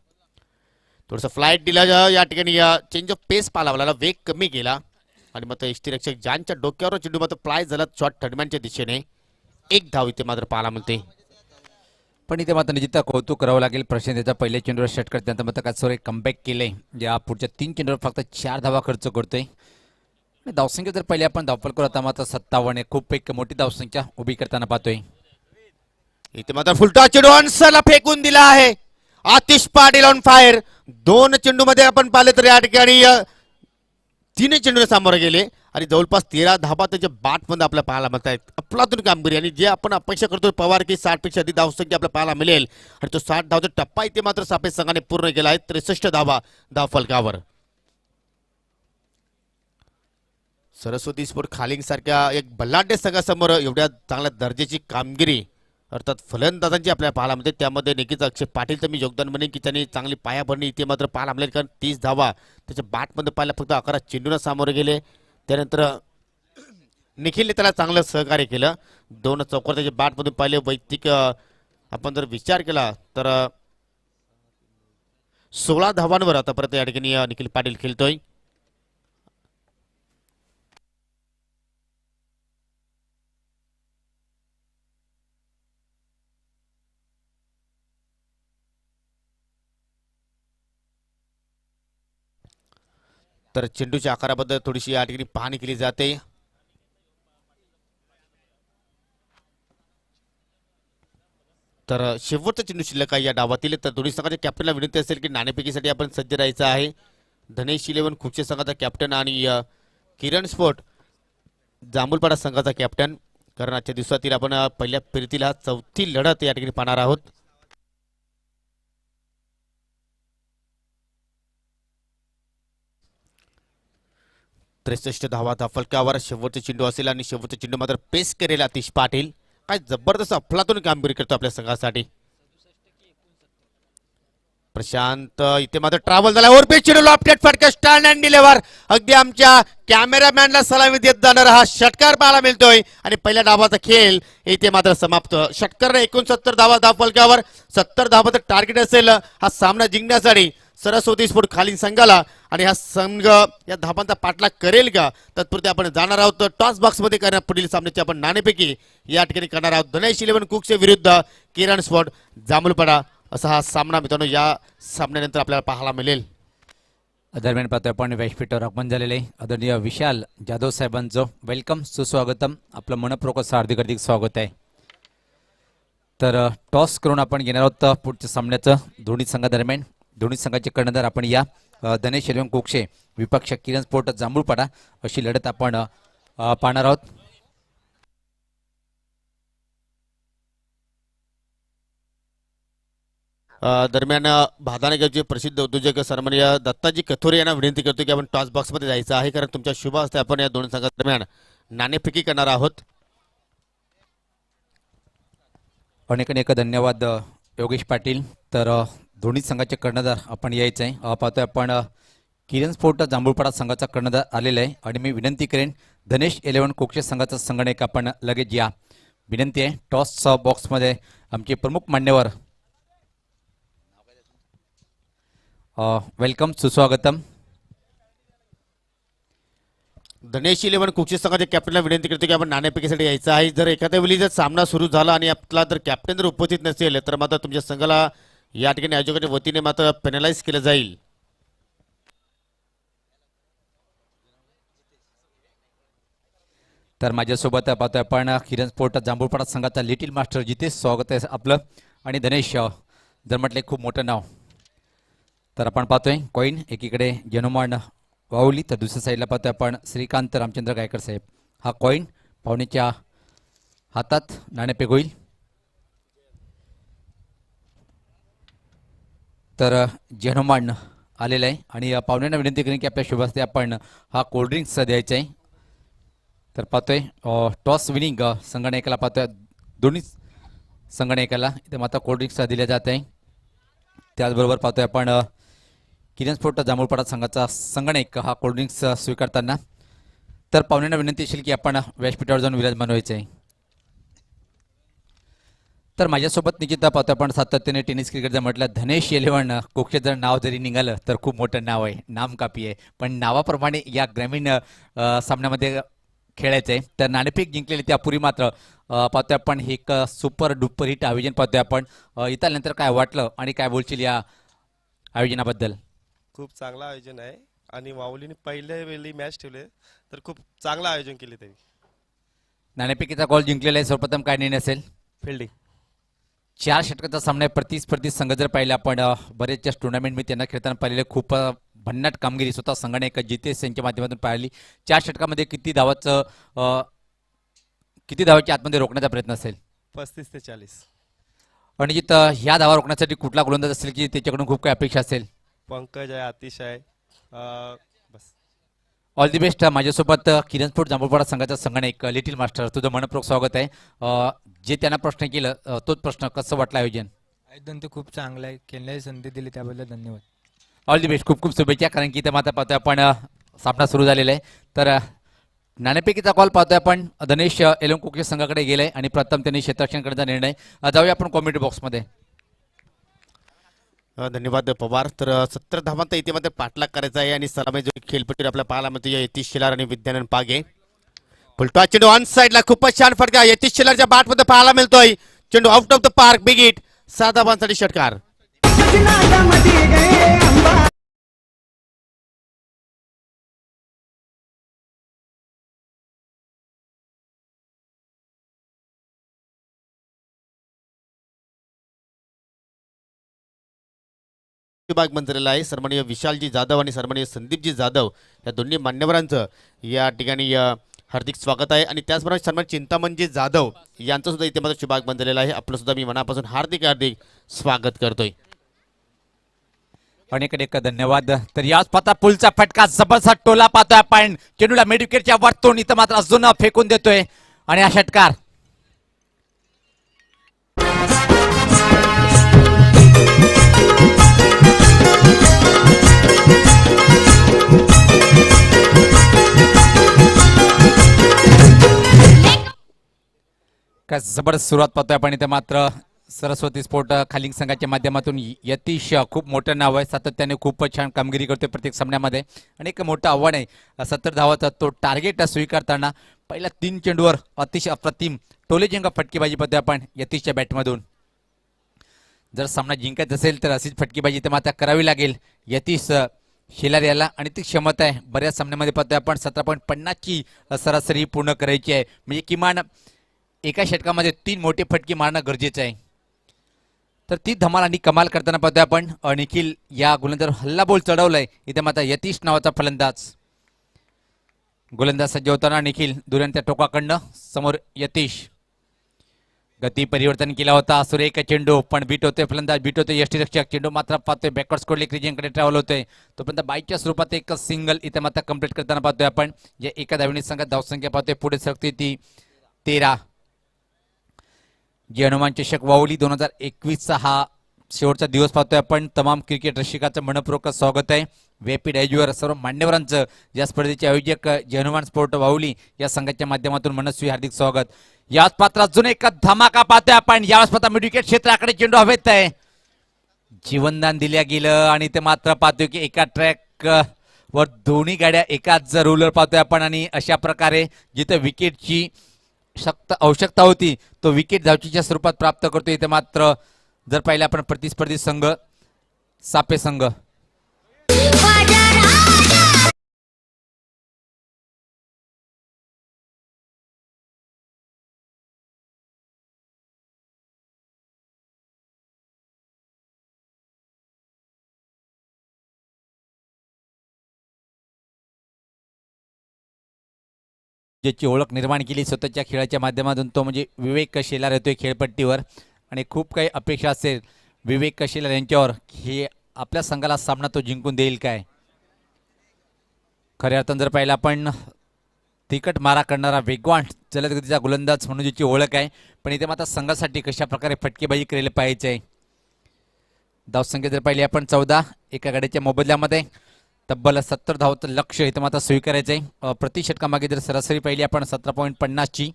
थोडंसं फ्लाईट दिला या ठिकाणी चेंज ऑफ पेस पालावला, वेग कमी केला आणि मात्र यष्टीरक्षक जानच्या डोक्यावर चेंडू मात्र फ्लाय झाला शॉर्ट थर्डमॅनच्या दिशेने. 1 धाव इथे मात्र पाहायला मिळते. पण इथे मात्र निश्चित कौतुक करावं लागेल प्रशांत याचा पहिल्या चेंडूवर षटकार, त्यानंतर मात्र कासोरे कमबॅक केले. या पुढच्या 3 चेंडूवर फक्त 4 धावा खर्च करतोय. धावसंख्या जर पहिले आपण धावफल करू आता मात्र 57 आहे, खूप एक मोठी धावसंख्या उभी करताना पाहतोय. इथे मात्र फुलटा चेंडू अंसला फेकून दिला आहे. Atish Patil on fire. 2 चेंडू मध्ये आपण पाहिले तर या ठिकाणी 3 चेंडूने सामोरे गेले आणि जवळपास 13 धाबा त्याच्या बाट मध्ये आपल्याला पाहायला मिळत आहेत. अफलातून कामगिरी आणि जे आपण अपेक्षा करतो पवार की 60 पेक्षा अधिक धावसंख्या आपल्याला पाहायला मिळेल आणि तो 60 धावचा टप्पा इथे मात्र सापेक्ष संघाने पूर्ण केला आहे. 63 धावा धावफलकावर. सरस्वती स्पोर्ट खालिंग सारख्या एक बलाढ्य संघासमोर एवढ्या चांगल्या दर्जाची कामगिरी अर्थात फलंदाजांची आपल्याला पाहायला मिळते, त्यामध्ये नक्कीच अक्षय पाटील तर मी योगदान म्हणेन की त्यांनी चांगली पायाभरणी इथे मात्र पाहायला मिळेल, कारण 30 धावा त्याच्या बॅटमध्ये पाहिला फक्त 11 चेंडूंना सामोरे गेले. त्यानंतर निखिलने त्याला चांगलं सहकार्य केलं. 2 चौकार त्याच्या बॅटमधून पाहिले. वैयक्तिक आपण जर विचार केला तर 16 धावांवर आतापर्यंत या ठिकाणी निखिल पाटील खेळतोय. तर चेंडूच्या आकाराबद्दल थोडीशी या ठिकाणी पाहणी केली जाते. तर शेवटचा चेंडू शिल्लक आहे या डावातील. तर दोन्ही संघाच्या कॅप्टनला विनंती असेल की नाणेफेकीसाठी आपण सज्ज राहायचं आहे. धनेश 11 खुर्चे संघाचा कॅप्टन आणि किरण स्पोर्ट जांभूलपाडा संघाचा कॅप्टन, कारण आजच्या दिवसातील आपण पहिल्या फेरीतील 4थी लढत या ठिकाणी पाहणार आहोत. त्रेसष्ट धावा धावफलकावर शेवटचा चेंडू असेल आणि शेवटचा चेंडू मात्र पेस करेल आतिश पाटील. काय जबरदस्त अफलातून कामगिरी करतो आपल्या संघासाठी. प्रशांत इथे मात्र ट्रॅव्हल झाला. ओव्हरपेच चेंडू लॉफ्टेड फटका स्टँड अँड डिलेव्हर. अगदी आमच्या कॅमेरामॅनला सलामी देत जाणारा हा षटकार पाहायला मिळतोय आणि पहिल्या डावाचा खेळ इथे मात्र समाप्त. षटकार 69 धावा धावफलकावर. 70 धावाचं टार्गेट असेल हा सामना जिंकण्यासाठी सरस्वती स्पोर्ट खालील संघाला आणि हा संघ या धाबांचा पाठलाग करेल का तत्पुरते आपण जाणार आहोत टॉस बॉक्स मध्ये करणार. पुढील सामन्याची आपण नाणेफेकी या ठिकाणी करणार आहोत. धनेश 11 कुकचे विरुद्ध किरण स्पोर्ट जांभूलपाडा असा हा सामना मित्रांनो या सामन्यानंतर आपल्याला पाहायला मिळेल. दरम्यान पाहतोय आपण व्यासपीठावर आगमन झालेले आदरणीय विशाल जाधव साहेबांचं वेलकम सुस्वागतम. आपलं मनपूर्वक असं हार्दिक हार्दिक स्वागत आहे. तर टॉस करून आपण घेणार आहोत पुढच्या सामन्याचं दोन्ही संघादरम्यान. दोन्ही संघाचे कर्णधार आपण या धनेश 11 कोक्षे विपक्ष किरण स्पोर्ट जांभूलपाडा अशी लढत आपण पाहणार आहोत. दरम्यान भादानगरचे प्रसिद्ध उद्योजक सन्माननीय दत्ताजी कथोरे यांना विनंती करतो की आपण टॉस बॉक्स मध्ये जायचं आहे, कारण तुमच्या शुभ हस्ते आपण या दोन संघादरम्यान नाणेफेकी करणार आहोत. अनेक अनेक धन्यवाद योगेश पाटील. तर दोन्ही संघाचे कर्णधार आपण यायचं आहे. पाहतोय आपण किरण स्पोर्ट जांभूलपाडा संघाचा कर्णधार आलेला आहे आणि मी विनंती करेन धनेश 11 कोक्षे संघाचा संगणक आपण लगेच या. विनंती आहे टॉस बॉक्समध्ये आमचे प्रमुख मान्यवर वेलकम सुस्वागतम. धनेश 11 कुक्षी संघाच्या कॅप्टनला विनंती करतो की आपण नाणेफेकीसाठी यायचं आहे. जर एखाद्या वेळी जर सामना सुरू झाला आणि आपला जर कॅप्टन जर उपस्थित नसेल तर मात्र तुमच्या संघाला या ठिकाणी आयोजकाच्या वतीने मात्र पेनलाइज केलं जाईल. तर माझ्यासोबत पाहतोय आपण किरण स्पोर्ट जांभूलपाडा संघाचा लिटिल मास्टर जिथे स्वागत आहे आपलं. आणि धनेश जर म्हटले खूप मोठं नाव. तर आपण पाहतोय कॉईन एकीकडे जनमान वाहुली तर दुसऱ्या साईडला पाहतोय आपण श्रीकांत रामचंद्र गायकर साहेब. हा कॉईन पाहुण्याच्या हातात नाणेफेक होईल. तर जेनोमान आलेला आहे आणि पाहुण्यांना विनंती करेन की आपल्या शुभास्ते आपण हा कोल्ड्रिंक्स द्यायचा आहे. तर पाहतोय टॉस विनिंग संगणकाला पाहतोय दोन्ही संगणकाला इथे मात्र कोल्ड्रिंक्स दिल्या जात आहे. त्याचबरोबर पाहतोय आपण किरण स्पोर्ट जांभूळपाडा संघाचा संगणक हा कोल्ड्रिंक्स स्वीकारताना. तर पाहुण्यांना विनंती असेल की आपण व्यासपीठावर जाऊन विराजमान व्हायचं आहे. तर माझ्यासोबत निश्चित पाहतो आपण सातत्याने टेनिस क्रिकेट जर म्हटलं धनेश इलेव्हन कोक्षे जर नाव जरी निघालं तर खूप मोठं नाव आहे, नामकापी आहे. पण नावाप्रमाणे या ग्रामीण सामन्यामध्ये खेळायचं आहे. तर नाणेफेक जिंकलेली त्यापूर्वी मात्र पाहतोय आपण हे एक सुपर डुपर हिट आयोजन पाहतोय आपण. इथं नंतर काय वाटलं आणि काय बोलशील या आयोजनाबद्दल? खूप चांगलं आयोजन आहे आणि माऊलीने पहिल्या वेळी मॅच ठेवले तर खूप चांगलं आयोजन केले त्यांनी. नाणेफेकीचा कॉल जिंकलेला आहे. सर्वप्रथम काय निर्णय असेल? फिल्डिंग 4 षटकाचा सामना आहे. प्रतिस्पर्धी संघ जर पाहिला आपण बरेचशा टुर्नामेंट मी त्यांना खेळताना पाहिलेले खूप भन्नाट कामगिरी स्वतः संघाने जितेश यांच्या माध्यमातून पाहिली. 4 षटकामध्ये किती धावाची आतमध्ये रोखण्याचा प्रयत्न असेल? 35 ते 40. आणि ह्या धावा रोखण्यासाठी कुठला गोलंदाज असेल की त्याच्याकडून खूप काही अपेक्षा असेल? पंकज आहे, आतिश आहे. बस ऑल दी बेस्ट. माझ्यासोबत किरण स्पोर्ट जांभूळपाडा संघाचा संघाने लिटिल मास्टर तुझं मनपूर्वक स्वागत आहे. जे त्यांना प्रश्न केलं तोच प्रश्न, कसं वाटलं आयोजन? आयोजन ते खूप चांगलं आहे. खेळण्याची संधी दिली त्याबद्दल धन्यवाद. All the best. खूप खूप शुभेच्छा. कारण की इथे मात्र पाहतोय आपण सामना सुरू झालेला आहे. तर नाणेफेकीचा कॉल पाहतोय आपण धनेश एलम कोके संघाकडे गेलाय आणि प्रथम त्यांनी क्षेत्ररक्षण करण्याचा निर्णय. जाऊया आपण कॉमेंट्री बॉक्समध्ये. धन्यवाद पवार. तर 17 धावांत इथे मात्र पाठलाग करायचा आहे आणि सलामी जो खेळपट्टीवर आपल्या पाहायला मिळतो यतीश शेलार आणि विद्यानंद पागे. फुलटॉस चेंडू ऑन साइडला खूपच छान फटका यतीश शेलारच्या बॅटमध्ये पाहायला मिळतोय. चेंडू out of the park, big hit. 7 धावांसाठी षटकार. नादामध्ये गए अंबा विभाग मंत्र्याला आहे. सन्माननीय विशालजी जाधव आणि सन्माननीय संदीपजी जाधव या दोन्ही मान्यवरांचं या ठिकाणी हार्दिक स्वागत आहे. आणि त्याचप्रमाणे सन्मान चिंतामणजी जाधव यांचं सुद्धा इथे मात्र विभाग बनलेला आहे. आपलं सुद्धा मी मनापासून हार्दिक हार्दिक स्वागत करतोय. अनेक धन्यवाद. तर याच पाहता पुलचा फटका जबरदस्त टोला पाहतोय आपण. चेंडूला मेडिकेटच्या वरतून इथं मात्र अजून फेकून देतोय आणि हा षटकार. काय जबरदस्त सुरुवात पाहतोय आपण. इथे मात्र सरस्वती स्पोर्ट खालिंग संघाच्या माध्यमातून यतीश खूप मोठं नाव आहे. सातत्याने खूप छान कामगिरी करतोय प्रत्येक सामन्यामध्ये आणि एक मोठं आव्हान आहे 70 धावाचा तो टार्गेट स्वीकारताना. पहिल्या 3 चेंडूवर अतिशय अप्रतिम टोलेजिंग फटकेबाजी पाहतोय आपण यतीशच्या बॅटमधून. जर सामना जिंकायचा असेल तर अशीच फटकेबाजी इथे मात्र करावी लागेल यतीश शेलार याला. आणि ती क्षमता आहे बऱ्याच सामन्यामध्ये पाहतोय आपण. 17.50 ची सरासरी पूर्ण करायची आहे. म्हणजे किमान एका षटकामध्ये 3 मोठे फटके मारणं गरजेचं आहे. तर ती धमाल आणि कमाल करताना पाहतोय आपण. निखिल या गोलंदाजावर हल्ला बोल चढवलाय. इथे मात्र यतीश नावाचा फलंदाज गोलंदाज सज्ज होताना निखिल दुर्यांच्या टोकाकडनं समोर यतीश. गती परिवर्तन केला होता. सुरेख चेंडू पण बीट होतोय फलंदाज, बीट होतोय यष्टीरक्षक. चेंडू मात्र पाहतोय बॅकवर्ड स्कोरले क्रिजिंगकडे ट्रॅव्हल होतोय. तोपर्यंत बाईकच्या स्वरूपात एक सिंगल इथे मात्र कंप्लीट करताना पाहतोय आपण. जे एका धावणी संघात धावसंख्या पाहतोय पुढे सरकते ती 13. जे हनुमान चषक वावली 2021चा हा शेवटचा दिवस पाहतोय आपण. तमाम क्रिकेट रसिकाचं मनपूर्वक स्वागत आहे. व्यापी डायजवर सर्व मान्यवरांचं या स्पर्धेचे आयोजक जे हनुमान स्पोर्ट वावली या संघाच्या माध्यमातून मनस्वी हार्दिक स्वागत. याच पात्र अजून एक धमाका पाहतोय आपण. यावेळेस पाहता विकेट क्षेत्राकडे चेंडू हवेत आहे. जीवनदान दिल्या गेलं आणि ते मात्र पाहतोय की एका ट्रॅक वर दोन्ही गाड्या एकाच रोलर पाहतोय आपण. आणि अशा प्रकारे जिथे विकेटची आवश्यकता होती तो विकेट धावचीच्या स्वरूपात प्राप्त करतो. इथे मात्र जर पाहिलं आपण प्रतिस्पर्धी संघ सापे संघ ज्याची ओळख निर्माण केली स्वतःच्या खेळाच्या माध्यमातून तो म्हणजे विवेक शेलार येतोय खेळपट्टीवर. आणि खूप काही अपेक्षा असेल विवेक शेलार यांच्यावर. हे आपल्या संघाला सामना तो जिंकून देईल काय? खऱ्या अर्थानं जर पाहिलं आपण तिकट मारा करणारा वेगवान जलदगतीचा गोलंदाज म्हणून ज्याची ओळख आहे, पण इथे मात्र संघासाठी कशा प्रकारे फटकेबाजी केलेली पाहिजे. धावसंख्या जर पाहिली आपण 14, एका गाडीच्या मोबदल्यामध्ये तब्बल 70 धावाचं लक्ष इथं मात्र स्वीकारायचं आहे. प्रति षटकामागे जर सरासरी पाहिली आपण 17.50 ची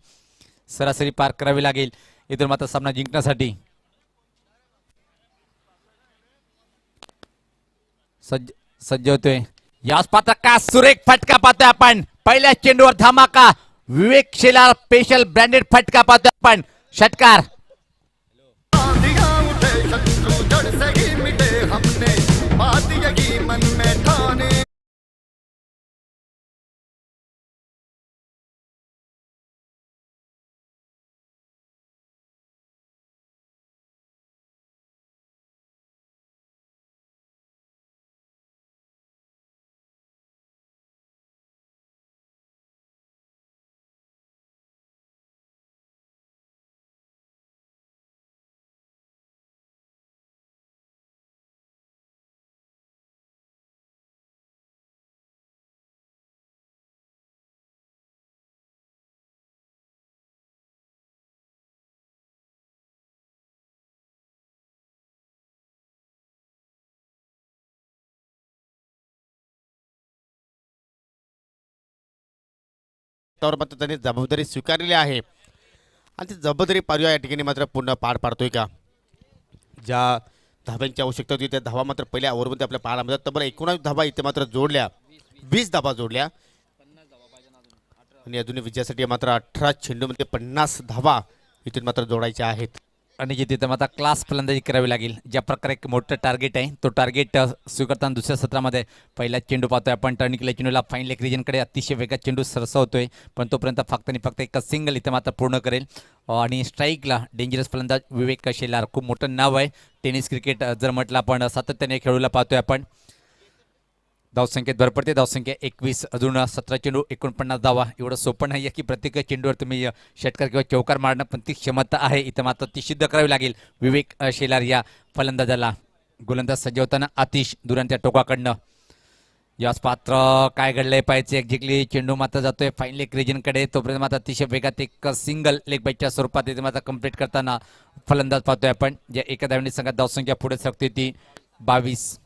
सरासरी पार करावी लागेल इथून मात्र सामना जिंकण्यासाठी. सज्ज होतोय याच पात्र का सुरेख फटका पाहतोय आपण. पहिल्या चेंडूवर धमाका, विवेक शेलार स्पेशल ब्रँडेड फटका पाहतोय आपण. षटकार दिया उठे शत्रु जड़ से ही मिटे हमने बात यही मन में ठाने. त्यावर मात्र त्यांनी जबाबदारी स्वीकारलेली आहे आणि ती जबाबदारी पारूया या ठिकाणी मात्र पूर्ण पार पाडतोय का. ज्या धाब्यांची आवश्यकता होती त्या धावा मात्र पहिल्या ओव्हरमध्ये आपल्या पाहायला मिळतात. तर 19 धावा इथे मात्र जोडल्या, 20 धावा जोडल्या आणि अजूनही विजयासाठी मात्र 18 चेंडूमध्ये 50 धावा इथून मात्र जोडायच्या आहेत. आणि जिथे तर मात्र क्लास फलंदाजी करावी लागेल. ज्या प्रकारे एक मोठं टार्गेट आहे तो टार्गेट स्वीकारताना दुसऱ्या सत्रामध्ये पहिला चेंडू पाहतोय आपण. टर्न केल्या चेंडूला फाईन लेग रिजनकडे अतिशय वेगात चेंडू सरसवतोय, पण तोपर्यंत फक्त आणि फक्त एक सिंगल इथं मात्र पूर्ण करेल. आणि स्ट्राईकला डेंजरस फलंदाज विवेक शेलार, खूप मोठं नाव आहे टेनिस क्रिकेट जर म्हटलं आपण, सातत्याने खेळूला पाहतोय आपण. धावसंख्येत भर पडते, धावसंख्या 21, अजून 17 चेंडू 49 धावा. एवढं सोपं नाही आहे की प्रत्येक चेंडूवर तुम्ही षटकार किंवा चौकार मारणं, पण ती क्षमता आहे इथं मात्र ती सिद्ध करावी लागेल विवेक शेलार या फलंदाजाला. गोलंदाज सज्ज होताना आतिश दुरांच्या टोकाकडनं. याच पात्र काय घडलंय पाहिजे. एक्झॅक्टली चेंडू मात्र जातोय फाईन लेग रिजनकडे, तोपर्यंत मात्र अतिशय वेगात एक सिंगल लेग बाईटच्या स्वरूपात इथे मात्र कंप्लीट करताना फलंदाज पाहतोय आपण. ज्या एका धावने संघात धावसंख्या पुढे सरकते ती 22.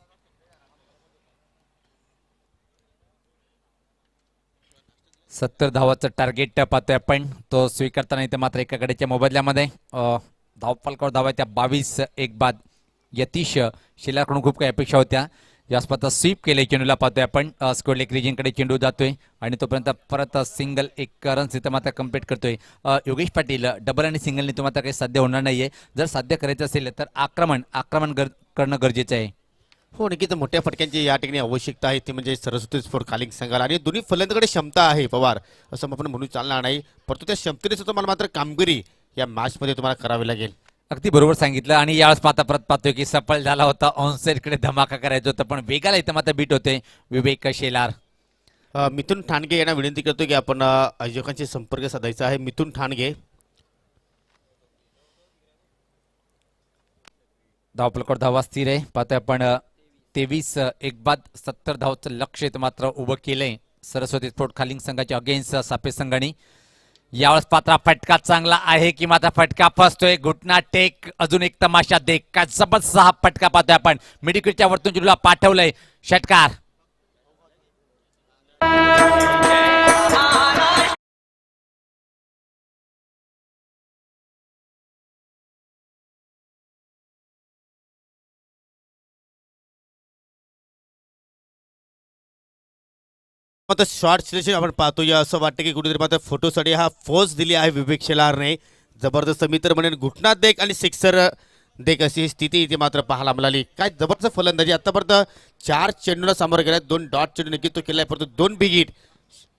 70 धावाचं टार्गेट पाहतोय आपण, तो स्वीकारताना इथे मात्र एका गड्याच्या मोबदल्यामध्ये धावफलकावर धावा त्या 22. एक बाद. यतीश शेलारकडून खूप काही अपेक्षा होत्या. या स्पर्धा स्वीप केले चेंडूला पाहतोय आपण. स्क्वेअर लेग रिजनकडे चेंडू जातोय आणि तोपर्यंत परत सिंगल एक रन्स इथं मात्र कंप्लीट करतोय योगेश पाटील. डबल आणि सिंगलने तो मात्र काही साध्य होणार नाहीये. जर साध्य करायचं असेल तर आक्रमण करणं गरजेचं आहे. हो, नक्कीच मोठ्या फटक्यांची या ठिकाणी आवश्यकता आहे, ती म्हणजे सरस्वती स्फोट खालिंग संघाला. आणि दोन्ही फलंदाजाकडे क्षमता आहे पवार, असं आपण म्हणून चालणार नाही, परंतु त्या क्षमतेने तुम्हाला मात्र कामगिरी या मॅचमध्ये तुम्हाला करावी लागेल. अगदी बरोबर सांगितलं. आणि यावेळेस मात्र परत पाहतोय की सफल झाला होता, ऑनसाईडकडे धमाका करायचं होतं, पण वेगाला इथं मात्र बीट होते विवेक शेलार. मिथुन ठाणगे यांना विनंती करतो की आपण आयोजकांशी संपर्क साधायचा आहे. मिथुन ठाणगे. धावपलकावर धावा स्थिर आहे पाहतोय आपण. 23 एक बाद 70 धावचं लक्ष इथं मात्र उभं केलंय सरस्वती स्फोट खालिंग संघाच्या अगेन्स्ट सापे संघाने. यावेळेस पात्रा फटका चांगला आहे की मात्र फटका फसतोय. घुटना टेक, अजून एक तमाशा देख. काय जबरदस्त हा फटका पाहतोय आपण. मिडविकेटच्या वरतून चेंडूला पाठवलंय. षटकार. मात्र शॉर्ट सिलेक्शन आपण पाहतोय, असं वाटतं की कुठेतरी मात्र फोटोसाठी हा फोर्स दिली आहे विवेक शेलारने. जबरदस्त मी तर म्हणेन घुटना देख आणि सिक्सर देख अशी स्थिती इथे मात्र पाहायला मिळाली. काय जबरदस्त फलंदाजी. आतापर्यंत 4 चेंडूला सामोरं गेला, 2 डॉट चेंडू नक्की तो केलाय, परंतु 2 बिग हिट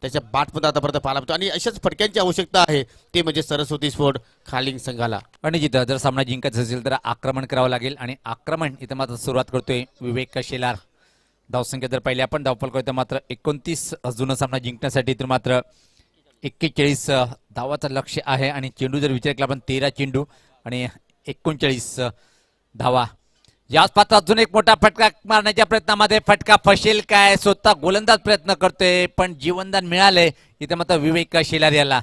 त्याच्या बाटमध्ये आतापर्यंत पाहायला मिळतो. आणि अशाच फटक्यांची आवश्यकता आहे, ते म्हणजे सरस्वती स्फोट खालिंग संघाला. आणि जिथं जर सामना जिंकायचं असेल तर आक्रमण करावं लागेल, आणि आक्रमण इथं मात्र सुरुवात करतोय विवेक शेलार. धावसंख्या जर पाहिली आपण धावफलक तर मात्र 29 अजून सामना जिंकण्यासाठी तर मात्र 41 धावाचं लक्ष आहे. आणि चेंडू जर विचार केला आपण 13 चेंडू आणि 39 धावा. याच पात्र अजून एक मोठा फटका मारण्याच्या प्रयत्नामध्ये फटका फसेल काय, स्वतः गोलंदाज प्रयत्न करतोय पण जीवनदान मिळाले इथे मात्र विवेक शेलार याला.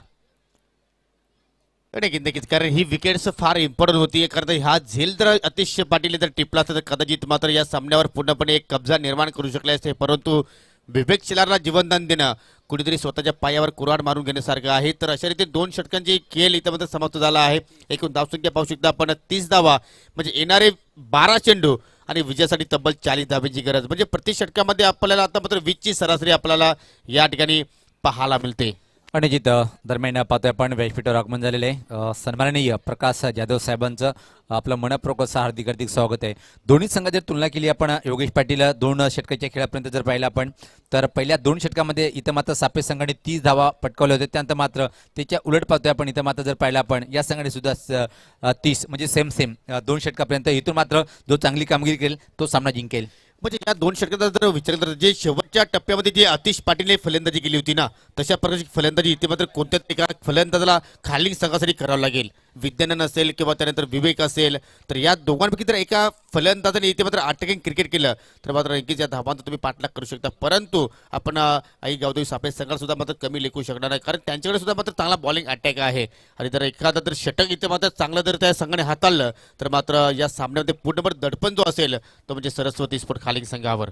नक्कीच नक्कीच, कारण ही विकेट्स फार इम्पॉर्टंट होती. कारण हा झेल जर अतिशय पाटील जर टिपला असता तर कदाचित मात्र या सामन्यावर पूर्णपणे एक कब्जा निर्माण करू शकले असते. परंतु विवेक शेलारला जीवनदान देणं कुणीतरी स्वतःच्या पायावर कुऱ्हाड मारून घेण्यासारखं आहे. तर अशा रीती 2 षटकांची खेळ इथं मध्ये समाप्त झाला आहे. एकूण धावसंख्या पाहू शकता आपण 30 धावा, म्हणजे येणारे 12 चेंडू आणि विजयासाठी तब्बल 40 धाब्यांची गरज. म्हणजे प्रति षटकामध्ये आपल्याला आता मात्र 20 ची सरासरी आपल्याला या ठिकाणी पाहायला मिळते. आणि जिथं दरम्यान पाहतोय आपण व्यासपीठावर आगमन झालेले सन्माननीय प्रकाश जाधव साहेबांचं आपलं मनपूर्वक असं हार्दिक हार्दिक स्वागत आहे. दोन्ही संघात जर तुलना केली आपण योगेश पाटील 2 षटकाच्या खेळापर्यंत जर पाहिलं आपण तर पहिल्या 2 षटकामध्ये इथं मात्र सापे संघाने 30 धावा पटकावल्या होत्या. त्यानंतर मात्र त्याच्या उलट पाहतोय आपण इथं मात्र जर पाहिलं आपण या संघाने सुद्धा 30 म्हणजे सेम 2 षटकापर्यंत. इथून मात्र जो चांगली कामगिरी करेल तो सामना जिंकेल. म्हणजे या 2 षटकाचा जर विचार केला तर जे शेवटच्या टप्प्यामध्ये जी आतिश पाटीलने फलंदाजी केली होती ना, तशा प्रकारची फलंदाजी इथे मात्र कोणत्याच एका फलंदाजाला खाली संघासाठी करावं लागेल. विद्यानंद असेल किंवा त्यानंतर विवेक असेल, तर या दोघांपैकी जर एका फलंदाजाने इथे मात्र अटॅकिंग क्रिकेट केलं तर मात्र नक्कीच या धावांचा तुम्ही पाठलाग करू शकता. परंतु आपण आई गावदेवी सापे संघाला सुद्धा मात्र कमी लेखू शकणार नाही, कारण त्यांच्याकडे सुद्धा मात्र चांगला बॉलिंग अटॅक आहे. आणि जर एखादा जर षटक इथे मात्र चांगलं जर त्या संघाने हाताळलं तर मात्र या सामन्यामध्ये पूर्णभर दडपण जो असेल तो म्हणजे सरस्वती स्पोर्ट खाली संघावर.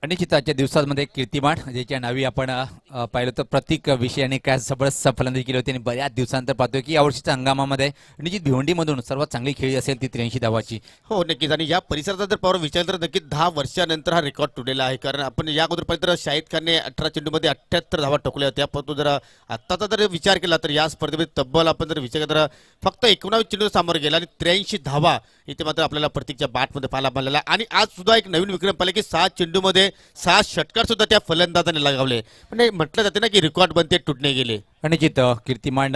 आणि आजच्या दिवसांमध्ये कीर्तिमान ज्याच्या नावी आपण पाहिलं तर प्रत्येक विषयाने काय जबरदस्त फलंदाजी केली होती आणि बऱ्याच दिवसानंतर पाहतोय की यावर्षीच्या हंगामामध्ये निश्चित भिवंडीमधून सर्वात चांगली खेळी असेल ती 83 धावाची. हो नक्कीच. आणि या परिसराचा जर पावर विचार तर नक्कीच 10 वर्षानंतर हा रेकॉर्ड तुटलेला आहे. कारण आपण या अगोदरपर्यंत शाहिद खानने 18 चेंडूमध्ये 78 धावा ठोकल्या होत्या. परंतु जर आत्ताचा जर विचार केला तर या स्पर्धेमध्ये तब्बल आपण जर विचार केला तर फक्त 19 चेंडू सामोरे गेला आणि 83 धावा इथे मात्र आपल्याला प्रत्येकच्या बॅटमध्ये पाहायला मिळाला. आणि आज सुद्धा एक नवीन विक्रम पाहिला की 6 चेंडूमध्ये 6 षटकार सुद्धा त्या फलंदाजाने लगावले. म्हणजे म्हटलं जाते ना की रेकॉर्ड बनते तुटणे गेले. आणि कीर्तिमान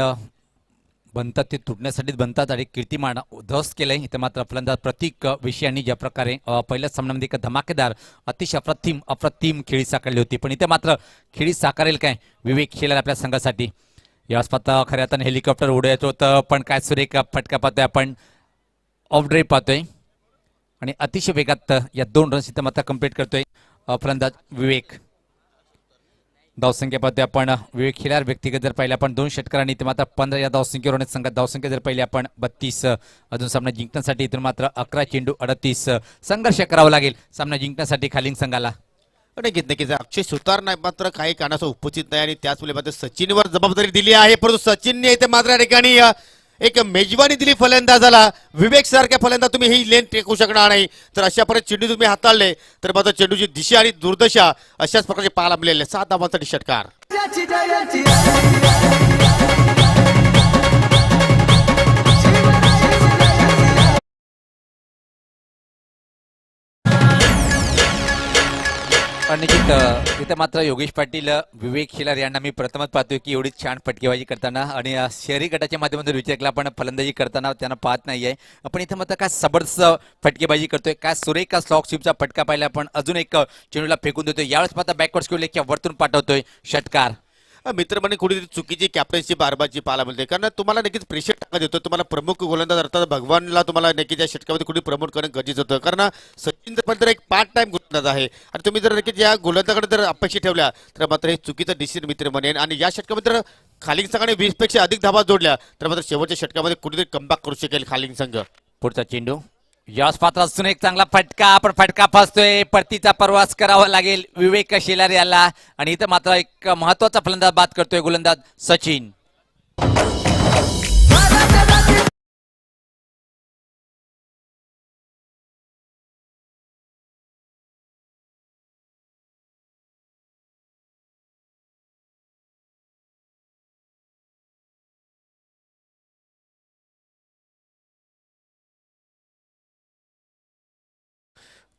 बनतात ते तुटण्यासाठीच बनतात आणि कीर्तिमान ध्वस्त केलंय. इथं मात्र फलंदाज प्रतीक विषयांनी ज्या प्रकारे पहिल्याच सामन्यामध्ये एक धमाकेदार अतिशय अप्रतिम खेळी साकारली होती. पण इथे मात्र खेळी साकारेल काय विवेक शेलार आपल्या संघासाठी. याच पाहता खऱ्या अर्थानं हेलिकॉप्टर उडायचं होतं पण काय सुरेख फटका पाहतोय आपण, ऑफ ड्राईव्ह पाहतोय आणि अतिशय वेगात या 2 रन्स इथं मात्र कंप्लीट करतोय फलंदाज विवेक. धावसंख्या पाहतोय आपण विवेक शेलार व्यक्तिगत जर पाहिलं आपण 2 षटकारांनी इथे मात्र 15 या धावसंख्येवर संघात धावसंख्या जर पाहिली आपण 32. अजून सामना जिंकण्यासाठी इथून मात्र 11 चेंडू 38 संघर्ष करावा लागेल सामना जिंकण्यासाठी खालिंग संघाला. नक्कीच नक्कीच. अक्षय सुतार नाही मात्र काही कारणाचं उपस्थित नाही आणि त्याच वेळी मात्र सचिनवर जबाबदारी दिली आहे. परंतु सचिनने इथे मात्र या ठिकाणी एक मेजवानी दिली फलंदाजाला. विवेक सारख्या फलंदाज तुम्ही ही लेन टेकू शकणार नाही. तर अशा प्रकारे चेंडू तुम्ही हाताळले तर मात्र चेंडूची दिशा आणि दुर्दशा अशाच प्रकारे पाहायला मिळाले. 7 धावांसाठी षटकार. जयाची जयाची आणि इथं मात्र योगेश पाटील विवेक शेलार यांना मी प्रथमच पाहतोय की एवढी छान फटकेबाजी करताना आणि शहरी गटाच्या माध्यमातून विचार केला पण फलंदाजी करताना त्यांना पाहत नाहीये. आपण इथं मात्र काय जबरदस्त फटकेबाजी करतोय, काय सुरेख स्लॉक स्वीपचा फटका पाहिला आपण अजून एक चेंडूला फेकून देतोय. यावेळेस मात्र बॅकवर्ड स्क्वेअर लेगच्या वरतून पाठवतोय षटकार. मित्रमंडळी कुठेतरी चुकीची कॅप्टन्सी बारबाची पाहायला मिळते. कारण तुम्हाला नक्कीच प्रेशर टाकत येतो. तुम्हाला प्रमुख गोलंदाज अर्थात भगवानला तुम्हाला नक्कीच या षटकामध्ये कुठे प्रमोट करणं गरजेचं होतं. कारण सचिन पण तर एक पार्ट टाइम गोलंदाज आहे आणि तुम्ही जर नक्कीच या गोलंदाजाकडे जर अपेक्षा ठेवल्या तर मात्र हे चुकीचं डिसिजन मित्र म्हणेन. आणि या षटकामध्ये जर खालिंग संघाने 20 पेक्षा अधिक धावा जोडल्या तर मात्र शेवटच्या षटकामध्ये कुठेतरी कमबॅक करू शकेल खालिंग संघ. पुढचा चेंडू याच पात्र असून एक चांगला फटका आपण फटका फसतोय. परतीचा प्रवास करावा लागेल विवेक शेलार याला आणि इथं मात्र एक महत्वाचा फलंदाज बाद करतोय गोलंदाज सचिन.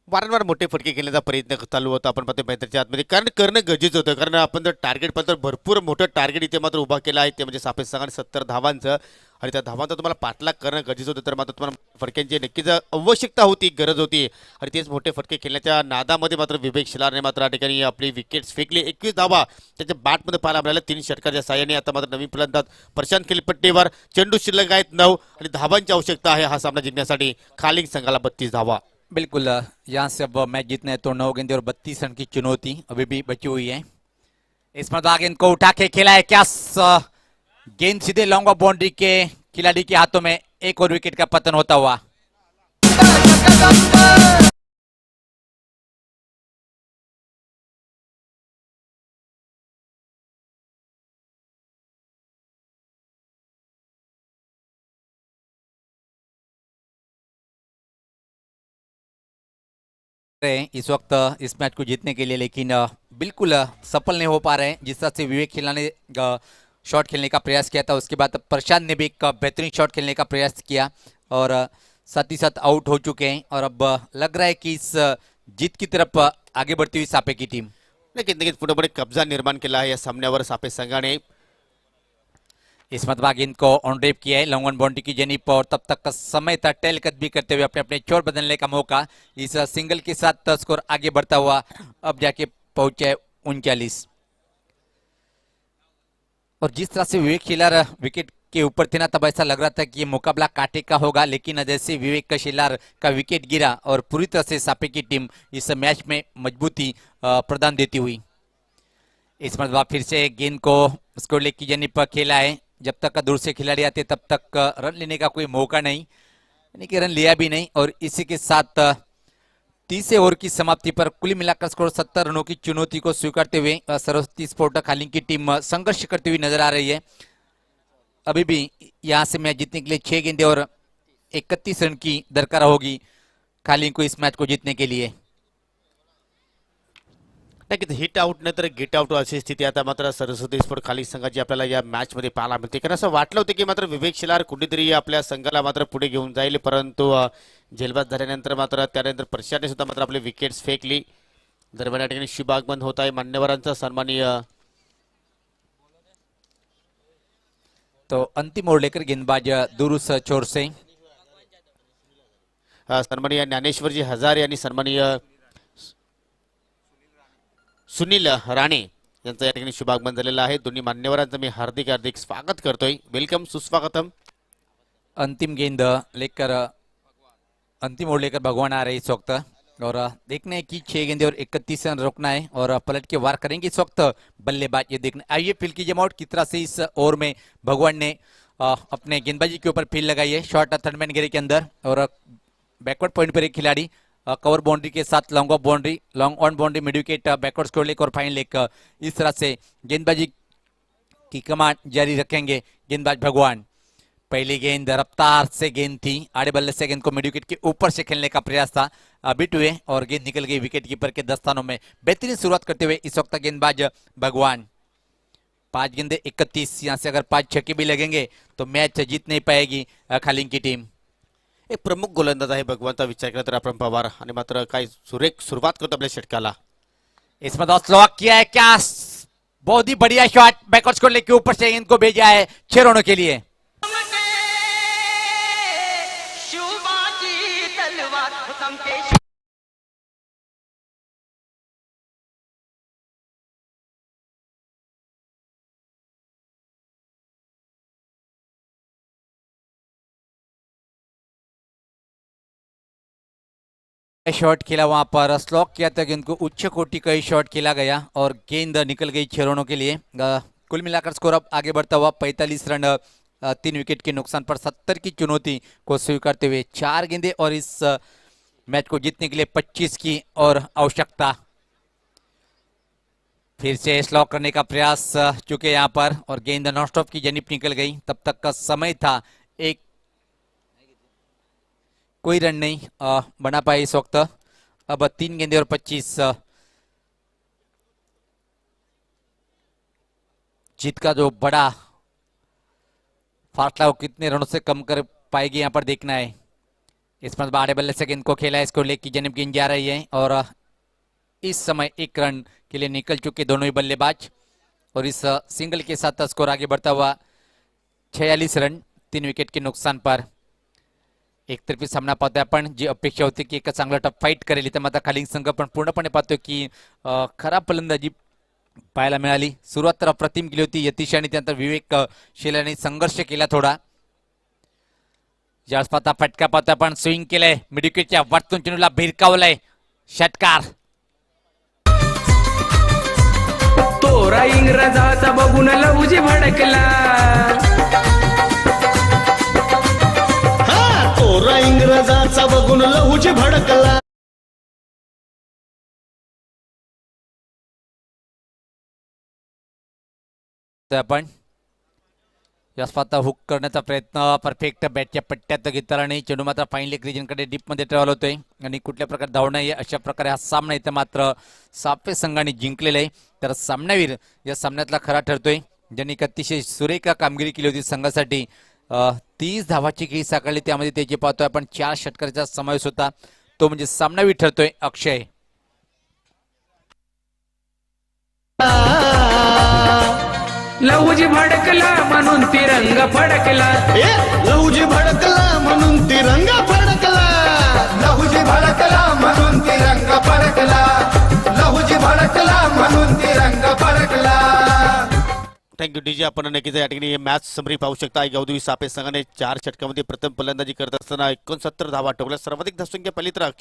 वारंवार मोठे फटके खेळण्याचा प्रयत्न चालू होता आपण पाहतो मैदानाच्या आतमध्ये. कारण करणं गरजेचं होतं. कारण आपण जर टार्गेट पाहिलं तर भरपूर मोठं टार्गेट इथे मात्र उभा केलं आहे ते म्हणजे सापे संघाने 70 धावांचं. आणि त्या धावांचा तुम्हाला पाठलाग करणं गरजेचं होतं. तर मात्र तुम्हाला फटक्यांची नक्कीच आवश्यकता होती, गरज होती. आणि तेच मोठे फटके खेळण्याच्या नादामध्ये मात्र विवेक शेलारने मात्र या ठिकाणी आपली विकेट्स फेकली. 21 धावा त्याच्या बॅटमध्ये पाहायला मिळाल्या 3 षटकाच्या साहाय्याने. आता मात्र नवीन फलंदाज प्रशांत खेळपट्टीवर. चेंडू शिल्लक आहेत 9 आणि धावांची आवश्यकता आहे हा सामना जिंकण्यासाठी. खालिंग संघाला 32 धावा. बिल्कुल यहाँ से अब मैच जीतना है तो 9 गेंदे और 32 रन की चुनौती अभी भी बची हुई है। इस मरतबा गेंद को उठा के खेला है, क्या गेंद सीधे लॉन्ग ऑफ बाउंड्री के खिलाड़ी के हाथों में, एक और विकेट का पतन होता हुआ। इस वक्त इस मैच को जीतने के लिए, लेकिन बिल्कुल सफल नहीं हो पा रहे हैं। जिस तरह से विवेक खिला ने शॉट खेलने का प्रयास किया था, उसके बाद प्रशांत ने भी एक बेहतरीन शॉट खेलने का प्रयास किया और साथ ही साथ आउट हो चुके हैं। और अब लग रहा है कि इस जीत की तरफ आगे बढ़ती हुई सापे की टीम, लेकिन पूर्णपणे कब्जा निर्माण केला आहे या सामन्यावर सापे संघाने। इस मरतबा गेंद को ऑन ड्रेप किया है लॉन्ग ऑन बाउंड्री की जेनिप और तब तक का समय था टेल कट भी करते हुए अपने अपने चोर बदलने का मौका। इस सिंगल के साथ स्कोर आगे बढ़ता हुआ अब जाके पहुंचा है 39। और जिस तरह से विवेक शिलार विकेट के ऊपर थे ना, तब ऐसा लग रहा था कि ये मुकाबला कांटे का होगा, लेकिन जैसे विवेक का शिलार का विकेट गिरा और पूरी तरह से सापे की टीम इस मैच में मजबूती प्रदान देती हुई। इस मरतबा फिर से गेंद को स्कोर लेग की जेनिप खेला है। जब तक दूर से खिलाड़ी आते तब तक रन लेने का कोई मौका नहीं, यानी कि रन लिया भी नहीं। और इसी के साथ 30 ओवर की समाप्ति पर कुल मिलाकर स्कोर 70 रनों की चुनौती को स्वीकारते हुए सरस्वती स्पोर्ट खालिंग की टीम संघर्ष करती हुई नजर आ रही है। अभी भी यहां से मैच जीतने के लिए 6 गेंदे और 31 रन की दरकार होगी खालिंग को इस मैच को जीतने के लिए। नक्कीच हिट आउट नाही तर गेट आउट अशी स्थिती आता मात्र सरस्वती स्पोर्ट खाली संघाची आपल्याला या मॅच मध्ये पाहायला मिळते। कारण असं वाटलं होतं की मात्र विवेक शिलार कुठेतरी आपल्या संघाला मात्र पुढे घेऊन जाईल, परंतु झेलबाद झाल्यानंतर मात्र त्यानंतर प्रशांतने सुद्धा मात्र आपले विकेट्स फेकली। दरम्यान या ठिकाणी शुभ आगमन होत आहे मान्यवरांचा सन्माननीय तो अंतिम ओवर लेकर गेंदबाज दुरुस चोर से सन्माननीय ज्ञानेश्वरजी हजारे आणि सन्माननीय सुनील राणे यांचं या ठिकाणी शुभागमन झालेलं आहे। दोन्ही मान्यवरांचं मी हार्दिक हार्दिक स्वागत करतोय, वेलकम सुस्वागतम। अंतिम गेंद लेकर अंतिम ओवर लेकर भगवान आ रहे इस वक्त और देखने की 6 गेंदे और 31 रन रोकना है और पलट के वार करेंगे इस वक्त बल्लेबाज। ये देखना आइए फील्ड की जमावट किस तरह से इस ओवर में भगवान ने अपने गेंदबाजी के ऊपर फील्ड लगाई है। शॉट थर्ड मैन घेरे के अंदर और बैकवर्ड पॉइंट पर एक खिलाड़ी कवर बाउंड्री के साथ long off boundary, long on boundary, mid wicket, backward square leg और फाइन लेक। इस तरह से गेंदबाजी की कमांड जारी रखेंगे गेंदबाज भगवान। पहली गेंद रफ्तार से गेंद थी, आड़े बल्ले से गेंद को मिड विकेट के ऊपर से खेलने का प्रयास था, बिट हुए और गेंद निकल गई विकेट कीपर के दस्तानों में। बेहतरीन शुरुआत करते हुए इस वक्त गेंदबाज भगवान। 5 गेंदे 31, यहाँ से अगर 5 छक्के भी लगेंगे तो मैच जीत नहीं पाएगी खालिंग की टीम। एक प्रमुख गोलंदाज आहे भगवंता विचार केला तर आपण पवार आणि मात्र काय सुरेख सुरुवात करतो आपल्या षटकाला। इसमें स्लो किया है, क्या बहुत ही बढ़िया शॉट बैकवर्ड स्कोर लेके ऊपर से गेंद को भेजा है 6 रनों के लिए। शॉट खेला वहां पर, स्लॉक किया था गेंद को, उच्च कोटि का ही शॉट खेला गया और गेंद निकल गई 6 रनों के लिए। कुल मिलाकर स्कोर अब आगे बढ़ता हुआ 45 रन 3 विकेट के नुकसान पर 70 की चुनौती को स्वीकारते हुए 4 गेंदे और इस मैच को जीतने के लिए 25 की और आवश्यकता। फिर से स्लॉक करने का प्रयास चुके यहाँ पर और गेंद नॉन स्टॉप की जनिप निकल गई। तब तक का समय था एक, कोई रन नहीं बना पाए इस वक्त। अब 3 गेंदे और 25 जीत का जो बड़ा फासला वो कितने रनों से कम कर पाएगी यहाँ पर देखना है। इस पर बाड़े बल्ले से गेंद को खेला है, इसको लेग की जनिब गेंद जा रही है और इस समय 1 रन के लिए निकल चुके दोनों ही बल्लेबाज और इस सिंगल के साथ स्कोर आगे बढ़ता हुआ 46 रन 3 विकेट के नुकसान पर। एकतर्फी सामना पाहतोय आपण, जी अपेक्षा होती की एक चांगला टफ फाईट करेल, तर मात्र खालिंग संघ पण पूर्णपणे पाहतोय की खराब फलंदाजी पाहायला मिळाली। सुरुवात तर अप्रतिम केली होती यतीश आणि त्यानंतर विवेक शिलाने संघर्ष केला थोडा। ज्यावेळेस पाहता फटका पाहता पण स्विंग केलंय मिडविकेटच्या वरतून चेंडूला भिरकावलंय षटकार. तोरा इंग्रजाचा बघून लवजी भडकला तोरा इंग्रजाचा बघून लहूची भडकला. तर आपण या स्वतः हुक करण्याचा प्रयत्न परफेक्ट बॅटच्या पट्ट्यात घेतला आणि चेंडू मात्र फाईनली क्रिजनकडे डीपमध्ये ट्रॅव्हल होतोय आणि कुठल्या प्रकारे धाव नाही अशा प्रकारे हा सामना इथं मात्र साफे संघाने जिंकलेला आहे. तर सामनावीर या सामन्यातला खरा ठरतोय ज्यांनी एक अतिशय सुरेख कामगिरी केली होती संघासाठी. 30 धावाची खेळी साकारली त्यामध्ये त्याची पाहतोय आपण 4 षटकाराचा समावेश होता. तो म्हणजे सामनावीर ठरतोय अक्षय. लवजी भडकला म्हणून तिरंग फडकला लहूजी भडकला म्हणून तिरंगा फडकला. लहूजी भडकला म्हणून तिरंगा फडकला. लहूजी भडकला म्हणून तिरंगा फडकला. Thank you DJ. आपण नक्कीच या ठिकाणी मॅच समरी पाहू शकता. गौदवी सापे संघाने 4 षटकामध्ये प्रथम फलंदाजी करत असताना 69 धावा ठोकल्या. सर्वाधिक धावसंख्या पहिली तर अक्षय